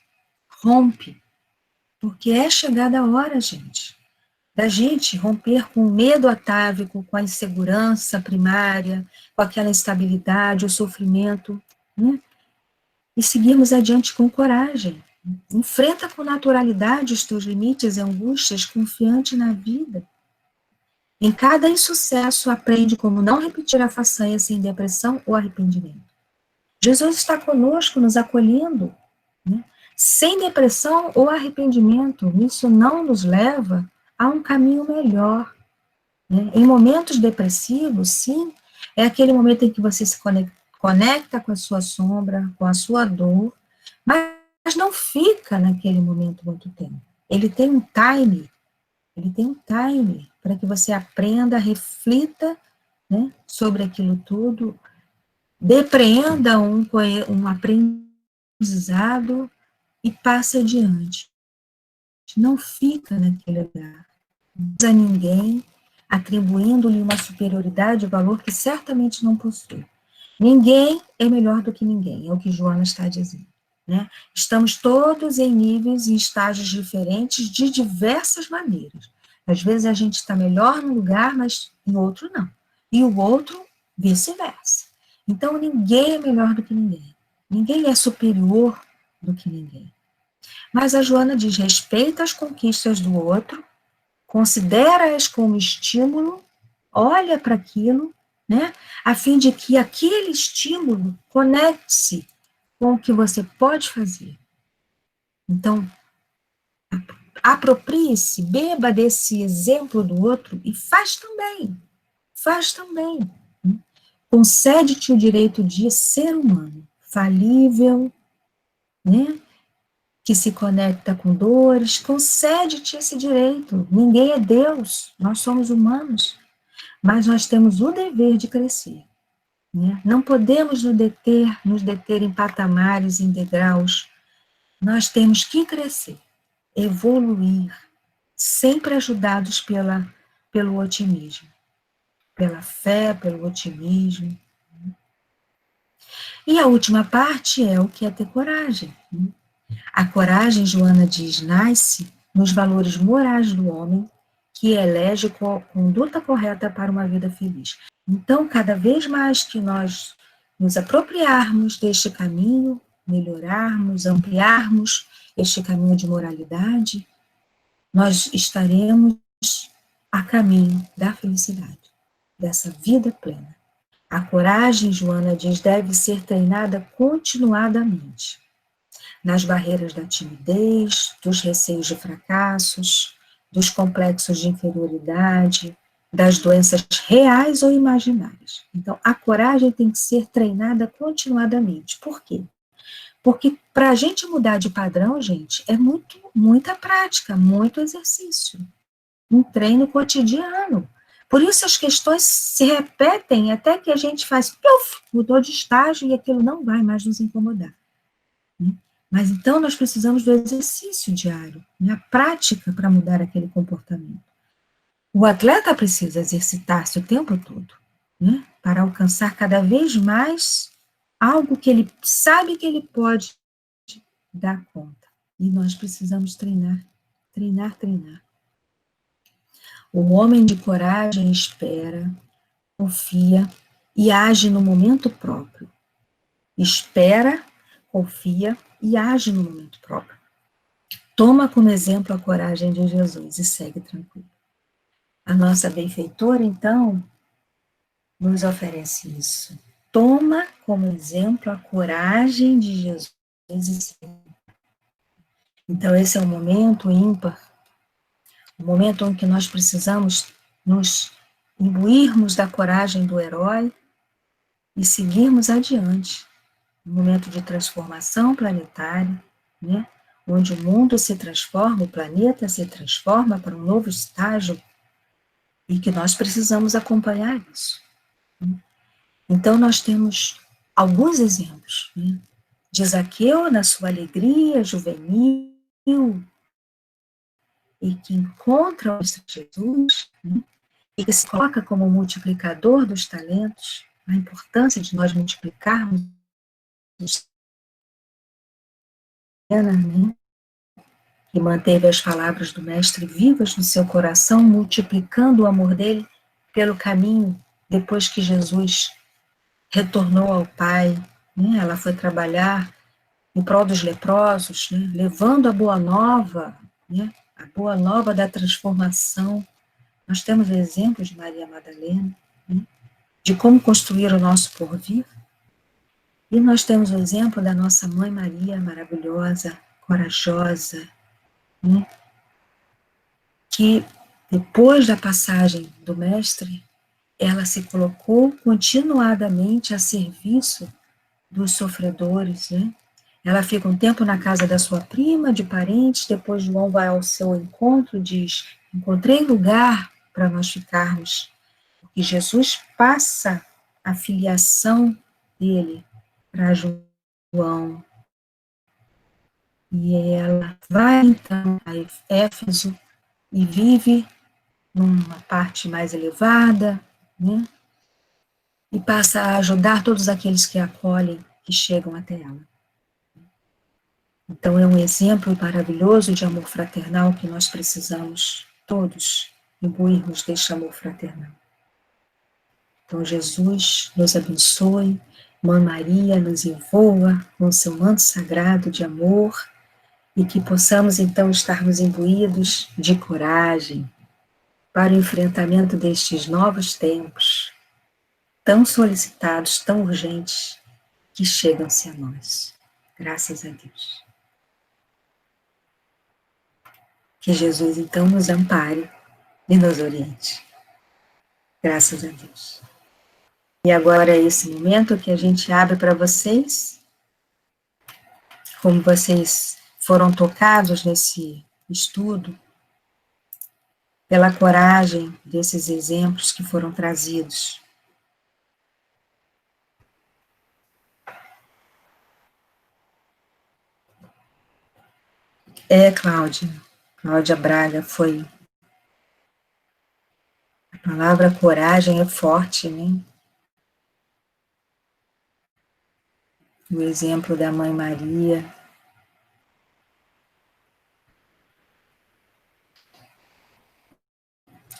Rompe. Porque é chegada a hora, gente, da gente romper com o medo atávico, com a insegurança primária, com aquela instabilidade, o sofrimento, né? E seguirmos adiante com coragem. Enfrenta com naturalidade os teus limites e angústias, confiante na vida. Em cada insucesso, aprende como não repetir a façanha sem depressão ou arrependimento. Jesus está conosco, nos acolhendo, né? Sem depressão ou arrependimento. Isso não nos leva a um caminho melhor, né? Em momentos depressivos, sim, é aquele momento em que você se conecta com a sua sombra, com a sua dor, mas não fica naquele momento muito tempo. Ele tem um time para que você aprenda, reflita, né, sobre aquilo tudo, depreenda um aprendizado e passe adiante. Não fica naquele lugar. Não usa ninguém, atribuindo-lhe uma superioridade de valor que certamente não possui. Ninguém é melhor do que ninguém, é o que Joana está dizendo. Né? Estamos todos em níveis e estágios diferentes de diversas maneiras. Às vezes a gente está melhor num lugar, mas em outro não. E o outro, vice-versa. Então, ninguém é melhor do que ninguém. Ninguém é superior do que ninguém. Mas a Joana diz: respeita as conquistas do outro, considera-as como estímulo, olha para aquilo, né, a fim de que aquele estímulo conecte-se com o que você pode fazer. Então, aproprie-se, beba desse exemplo do outro e faz também. Faz também. Concede-te o direito de ser humano, falível, né? Que se conecta com dores, concede-te esse direito. Ninguém é Deus, nós somos humanos, mas nós temos o dever de crescer. Né? Não podemos nos deter em patamares, em degraus. Nós temos que crescer, evoluir, sempre ajudados pelo otimismo, pela fé, pelo otimismo. E a última parte é o que é ter coragem. A coragem, Joana diz, nasce nos valores morais do homem que elege a conduta correta para uma vida feliz. Então, cada vez mais que nós nos apropriarmos deste caminho, melhorarmos, ampliarmos este caminho de moralidade, nós estaremos a caminho da felicidade, dessa vida plena. A coragem, Joana diz, deve ser treinada continuadamente, nas barreiras da timidez, dos receios de fracassos, dos complexos de inferioridade, das doenças reais ou imaginárias. Então, a coragem tem que ser treinada continuadamente. Por quê? Porque para a gente mudar de padrão, gente, é muita prática, muito exercício. Um treino cotidiano. Por isso as questões se repetem até que a gente faz, pluf, mudou de estágio e aquilo não vai mais nos incomodar. Mas então nós precisamos do exercício diário, né, a prática para mudar aquele comportamento. O atleta precisa exercitar-se o tempo todo, né, para alcançar cada vez mais algo que ele sabe que ele pode dar conta. E nós precisamos treinar, treinar, treinar. O homem de coragem espera, confia e age no momento próprio. Espera, confia e age no momento próprio. Toma como exemplo a coragem de Jesus e segue tranquilo. A nossa benfeitora, então, nos oferece isso. Toma como exemplo a coragem de Jesus e segue. Então, esse é um momento ímpar, um momento em que nós precisamos nos imbuirmos da coragem do herói e seguirmos adiante. Um momento de transformação planetária, né? Onde o mundo se transforma, o planeta se transforma para um novo estágio e que nós precisamos acompanhar isso. Então, nós temos alguns exemplos, né? De Zaqueu na sua alegria juvenil e que encontra o Jesus, né? E que se coloca como multiplicador dos talentos, a importância de nós multiplicarmos os talentos, né? E manteve as palavras do Mestre vivas no seu coração, multiplicando o amor dele pelo caminho, depois que Jesus retornou ao Pai, né? Ela foi trabalhar em prol dos leprosos, né? Levando a boa nova, né? A boa nova da transformação. Nós temos o exemplo de Maria Madalena, né? De como construir o nosso porvir, e nós temos o exemplo da nossa Mãe Maria, maravilhosa, corajosa, né? Que depois da passagem do Mestre, ela se colocou continuadamente a serviço dos sofredores, né? Ela fica um tempo na casa da sua prima, de parentes, depois João vai ao seu encontro e diz, encontrei lugar para nós ficarmos. E Jesus passa a filiação dele para João. E ela vai, então, a Éfeso e vive numa parte mais elevada, né? E passa a ajudar todos aqueles que a acolhem, que chegam até ela. Então, é um exemplo maravilhoso de amor fraternal que nós precisamos todos imbuirmos deste amor fraternal. Então, Jesus nos abençoe, Mãe Maria nos envolva com o seu manto sagrado de amor e que possamos, então, estarmos imbuídos de coragem para o enfrentamento destes novos tempos, tão solicitados, tão urgentes, que chegam-se a nós. Graças a Deus. Que Jesus, então, nos ampare e nos oriente. Graças a Deus. E agora é esse momento que a gente abre para vocês, como vocês foram tocados nesse estudo, pela coragem desses exemplos que foram trazidos. Cláudia Braga foi. A palavra coragem é forte, né? O exemplo da Mãe Maria.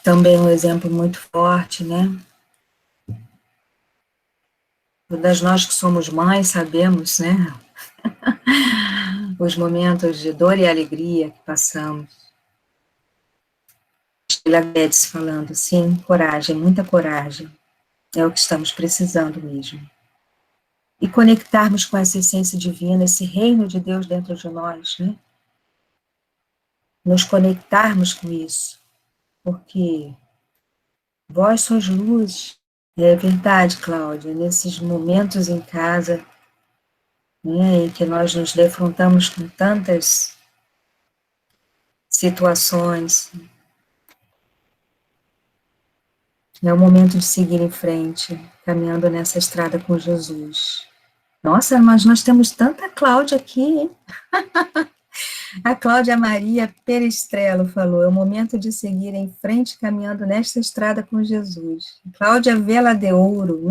Também um exemplo muito forte, né? Todas nós que somos mães sabemos, né? Os momentos de dor e alegria que passamos. Sheila Guedes falando, sim, coragem, muita coragem. É o que estamos precisando mesmo. E conectarmos com essa essência divina, esse reino de Deus dentro de nós, né? Nos conectarmos com isso, porque vós sois luz. É verdade, Cláudia, nesses momentos em casa, né, em que nós nos defrontamos com tantas situações, é o momento de seguir em frente, caminhando nessa estrada com Jesus. Nossa, mas nós temos tanta Cláudia aqui, hein? A Cláudia Maria Perestrello falou, é o momento de seguir em frente, caminhando nesta estrada com Jesus. Cláudia Vela de Ouro,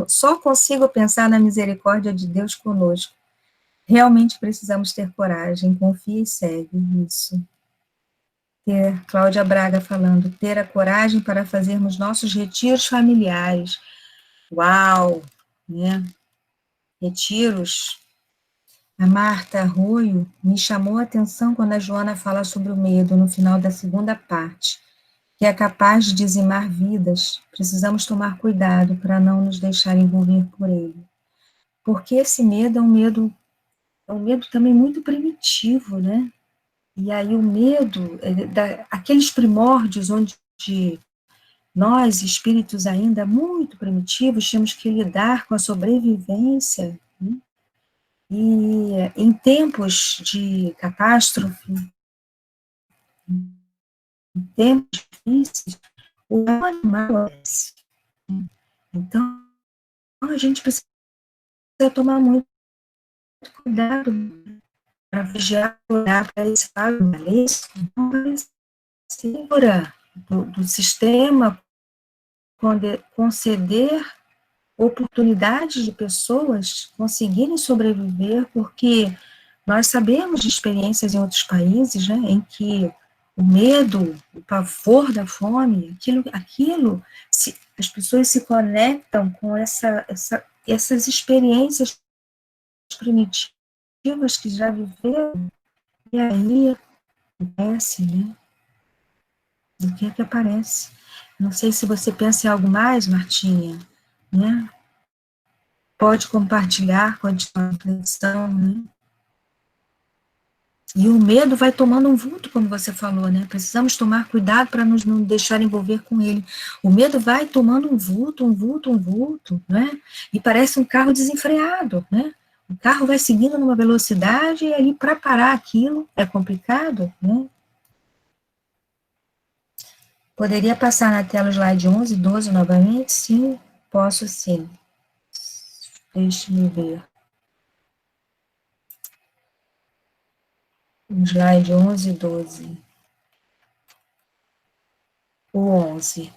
só consigo pensar na misericórdia de Deus conosco. Realmente precisamos ter coragem, confia e segue isso. Cláudia Braga falando, ter a coragem para fazermos nossos retiros familiares. Uau, né? Retiros A Marta Arroio me chamou a atenção quando a Joana fala sobre o medo no final da segunda parte, que é capaz de dizimar vidas. Precisamos tomar cuidado para não nos deixar envolver por ele. Porque esse medo é um medo também muito primitivo, né? E aí o medo, aqueles primórdios onde nós, espíritos ainda muito primitivos, tínhamos que lidar com a sobrevivência, né? E em tempos de catástrofe, em tempos difíceis, o animal adoece. Então, a gente precisa tomar muito cuidado para vigiar, olhar para esse lado segura do sistema, conceder oportunidades de pessoas conseguirem sobreviver, porque nós sabemos de experiências em outros países, né, em que o medo, o pavor da fome, as pessoas se conectam com essas experiências primitivas que já viveram, e aí aparece, né? O que é que aparece? Não sei se você pensa em algo mais, Martinha, né? Pode compartilhar, continuar a reflexão, né? E o medo vai tomando um vulto, como você falou, né? Precisamos tomar cuidado para nos não deixar envolver com ele. O medo vai tomando um vulto, né? E parece um carro desenfreado, né? O carro vai seguindo numa velocidade e aí para parar aquilo é complicado, né? Poderia passar na tela o slide 11 e 12 novamente? Sim, posso sim. Deixe-me ver. Slide 11 e 12. O 11.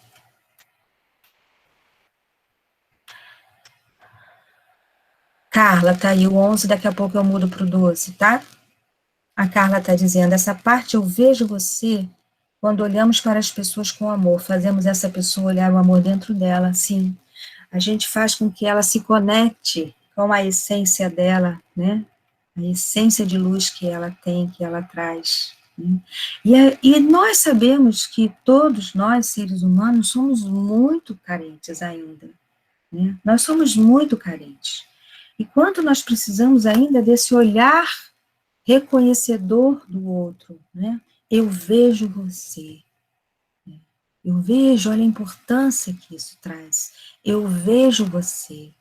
Carla, tá aí o 11, daqui a pouco eu mudo para o 12, tá? A Carla está dizendo, essa parte eu vejo você quando olhamos para as pessoas com amor, fazemos essa pessoa olhar o amor dentro dela, sim. A gente faz com que ela se conecte com a essência dela, né? A essência de luz que ela tem, que ela traz. Né? E nós sabemos que todos nós, seres humanos, somos muito carentes ainda. Né? Nós somos muito carentes. E quanto nós precisamos ainda desse olhar reconhecedor do outro, né? Eu vejo você. Eu vejo, olha a importância que isso traz. Eu vejo você.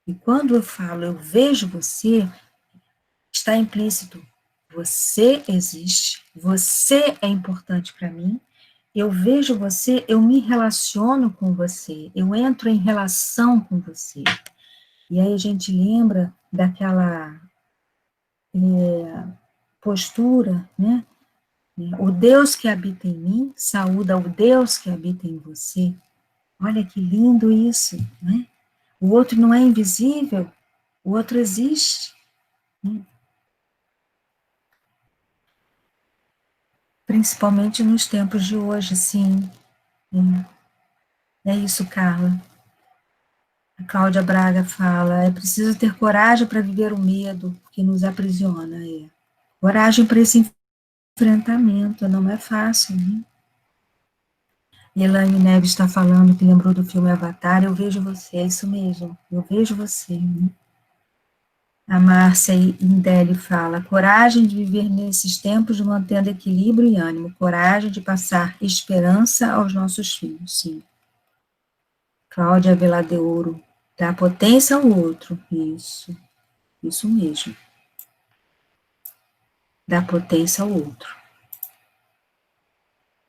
E quando eu falo eu vejo você, está implícito. Você existe, você é importante para mim, eu vejo você, eu me relaciono com você, eu entro em relação com você. E aí a gente lembra daquela postura, né? O Deus que habita em mim saúda o Deus que habita em você. Olha que lindo isso, né? O outro não é invisível, o outro existe. Né? Principalmente nos tempos de hoje, sim. É isso, Carla. A Cláudia Braga fala, é preciso ter coragem para viver o medo que nos aprisiona. Coragem para esse enfrentamento, não é fácil, né? E Elaine Neves está falando que lembrou do filme Avatar, eu vejo você, é isso mesmo, eu vejo você. Né? A Márcia Indelli fala, coragem de viver nesses tempos mantendo equilíbrio e ânimo, coragem de passar esperança aos nossos filhos, sim. Cláudia Veladeouro, dá potência ao outro, isso mesmo. Dá potência ao outro.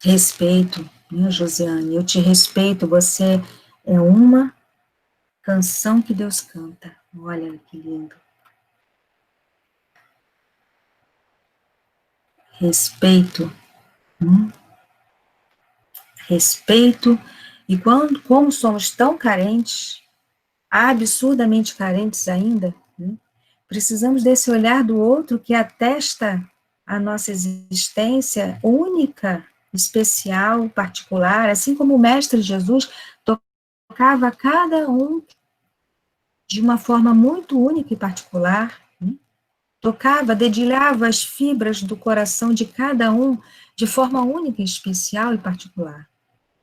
Respeito, né, Josiane, eu te respeito, você é uma canção que Deus canta. Olha que lindo. Respeito. Respeito. E como somos tão carentes, absurdamente carentes ainda, né, precisamos desse olhar do outro que atesta a nossa existência única, especial, particular, assim como o Mestre Jesus tocava cada um de uma forma muito única e particular, né? tocava, dedilhava as fibras do coração de cada um de forma única, especial e particular.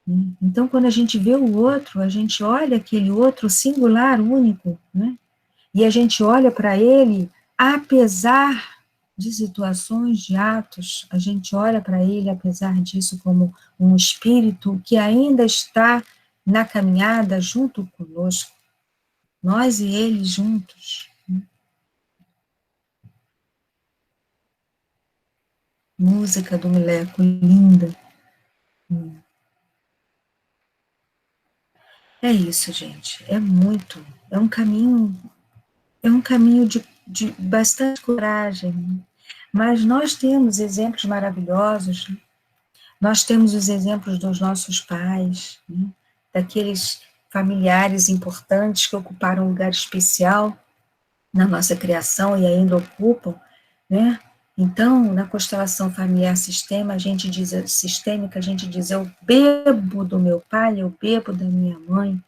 Né? Então, quando a gente vê o outro, a gente olha aquele outro singular, único, né? E a gente olha para ele, apesar de situações, de atos, a gente olha para ele, apesar disso, como um espírito que ainda está na caminhada junto conosco, nós e ele juntos. Música do Mileco, linda. É isso, gente, é um caminho de bastante coragem, né? Mas nós temos exemplos maravilhosos, né? Nós temos os exemplos dos nossos pais, né? Daqueles familiares importantes que ocuparam um lugar especial na nossa criação e ainda ocupam, né? Então, na constelação familiar sistêmica, a gente diz, eu bebo do meu pai, eu bebo da minha mãe,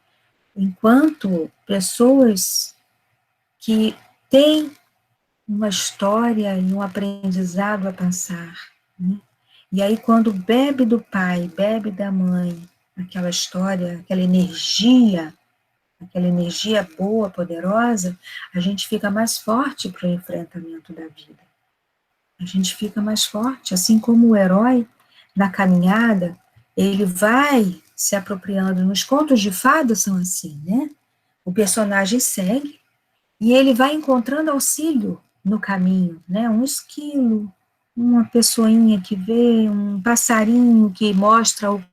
enquanto pessoas que têm uma história e um aprendizado a passar, né? E aí, quando bebe do pai, bebe da mãe, aquela história, aquela energia boa, poderosa, a gente fica mais forte para o enfrentamento da vida. A gente fica mais forte, assim como o herói, na caminhada, ele vai se apropriando. Nos contos de fadas são assim, né? O personagem segue, e ele vai encontrando auxílio no caminho, né? Um esquilo, uma pessoinha que vê, um passarinho que mostra o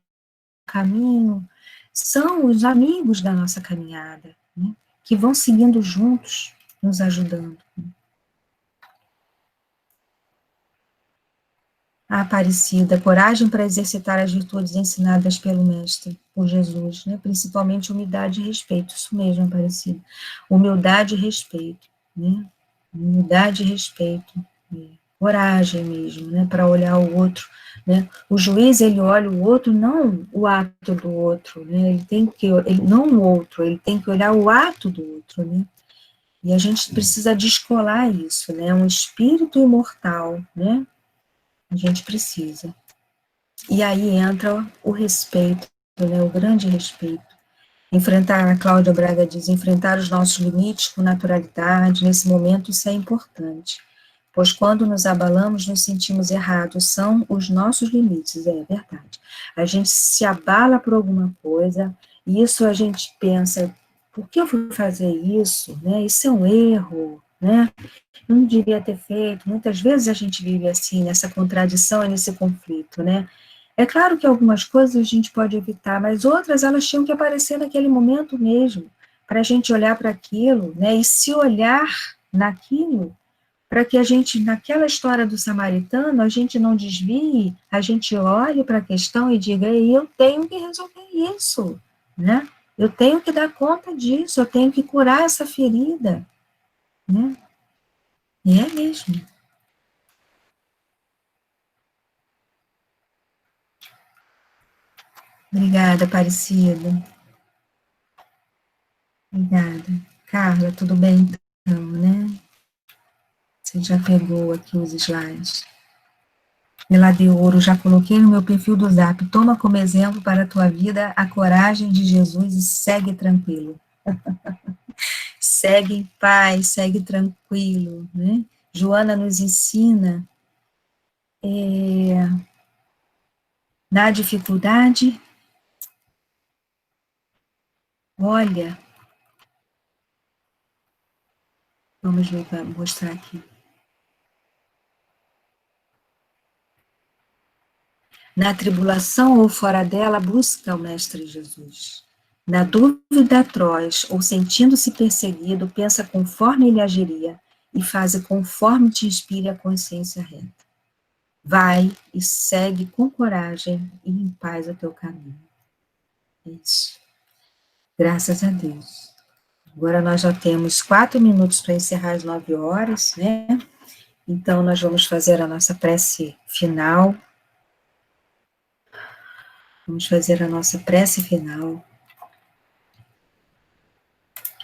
caminho, são os amigos da nossa caminhada, né? Que vão seguindo juntos, nos ajudando. A Aparecida, coragem para exercitar as virtudes ensinadas pelo Mestre, por Jesus, né? Principalmente humildade e respeito, isso mesmo, Aparecida. Humildade e respeito, né? Humildade e respeito, né? Coragem mesmo, né? Para olhar o outro, né? O juiz, ele olha o outro, não o ato do outro, né? Não o outro, ele tem que olhar o ato do outro, né? E a gente precisa descolar isso, né? Um espírito imortal, né? A gente precisa. E aí entra o respeito, né, o grande respeito. Enfrentar, a Cláudia Braga diz, enfrentar os nossos limites com naturalidade, nesse momento isso é importante, pois quando nos abalamos, nos sentimos errados, são os nossos limites, é verdade. A gente se abala por alguma coisa, e isso a gente pensa, por que eu fui fazer isso, né, isso é um erro, né, eu não devia ter feito, muitas vezes a gente vive assim, nessa contradição e nesse conflito, né, é claro que algumas coisas a gente pode evitar, mas outras elas tinham que aparecer naquele momento mesmo, para a gente olhar para aquilo, né, e se olhar naquilo, para que a gente, naquela história do samaritano, a gente não desvie, a gente olhe para a questão e diga, eu tenho que resolver isso, né, eu tenho que dar conta disso, eu tenho que curar essa ferida, né, e é mesmo. Obrigada, Aparecida. Obrigada. Carla, tudo bem então, né? Você já pegou aqui os slides. Vela de Ouro, já coloquei no meu perfil do Zap. Toma como exemplo para a tua vida a coragem de Jesus e segue tranquilo. Segue em paz, segue tranquilo, né? Joana nos ensina, na dificuldade, olha, vamos ver para mostrar aqui. Na tribulação ou fora dela, busca o Mestre Jesus. Na dúvida atroz ou sentindo-se perseguido, pensa conforme ele agiria e faz conforme te inspire a consciência reta. Vai e segue com coragem e em paz o teu caminho. Isso. Graças a Deus. Agora nós já temos 4 minutos para encerrar as 9 horas, né? Então nós vamos fazer a nossa prece final. Vamos fazer a nossa prece final.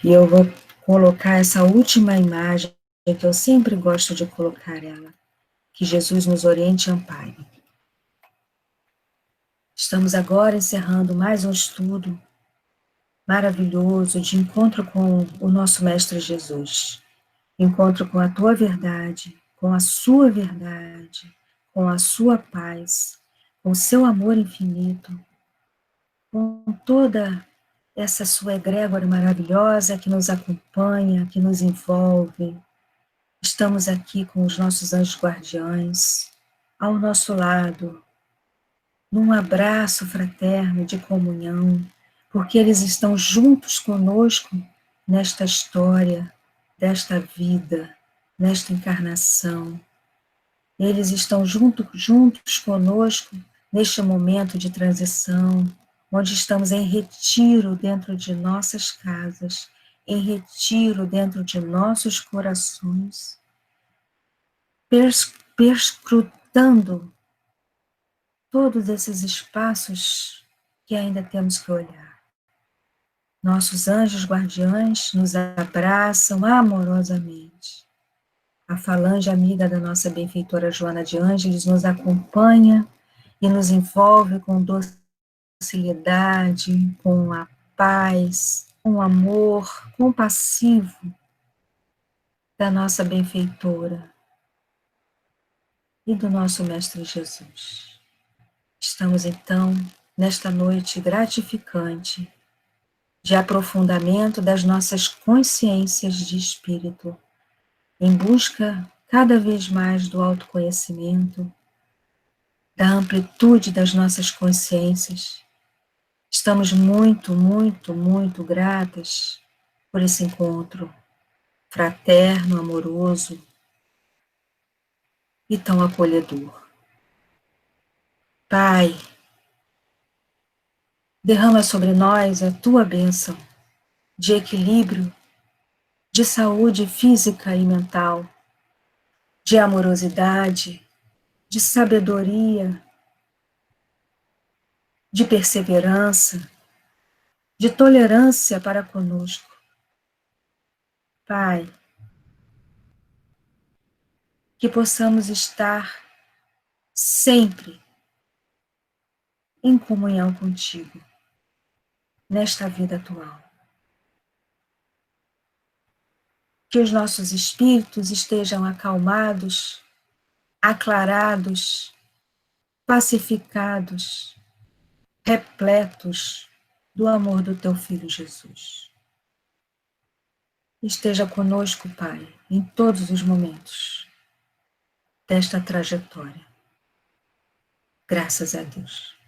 E eu vou colocar essa última imagem que eu sempre gosto de colocar ela. Que Jesus nos oriente e ampare. Estamos agora encerrando mais um estudo maravilhoso de encontro com o nosso Mestre Jesus. Encontro com a tua verdade, com a sua verdade, com a sua paz, com o seu amor infinito, com toda essa sua egrégora maravilhosa que nos acompanha, que nos envolve. Estamos aqui com os nossos anjos guardiães, ao nosso lado, num abraço fraterno de comunhão, porque eles estão juntos conosco nesta história, desta vida, nesta encarnação. Eles estão juntos conosco neste momento de transição, onde estamos em retiro dentro de nossas casas, em retiro dentro de nossos corações, perscrutando todos esses espaços que ainda temos que olhar. Nossos anjos guardiães nos abraçam amorosamente. A falange amiga da nossa benfeitora Joana de Ângeles nos acompanha e nos envolve com docilidade, com a paz, com o amor compassivo da nossa benfeitora e do nosso Mestre Jesus. Estamos, então, nesta noite gratificante de aprofundamento das nossas consciências de espírito, em busca cada vez mais do autoconhecimento, da amplitude das nossas consciências. Estamos muito, muito, muito gratas por esse encontro fraterno, amoroso e tão acolhedor. Pai, derrama sobre nós a tua bênção de equilíbrio, de saúde física e mental, de amorosidade, de sabedoria, de perseverança, de tolerância para conosco. Pai, que possamos estar sempre em comunhão contigo, nesta vida atual. Que os nossos espíritos estejam acalmados, aclarados, pacificados, repletos do amor do teu Filho Jesus. Esteja conosco, Pai, em todos os momentos desta trajetória. Graças a Deus.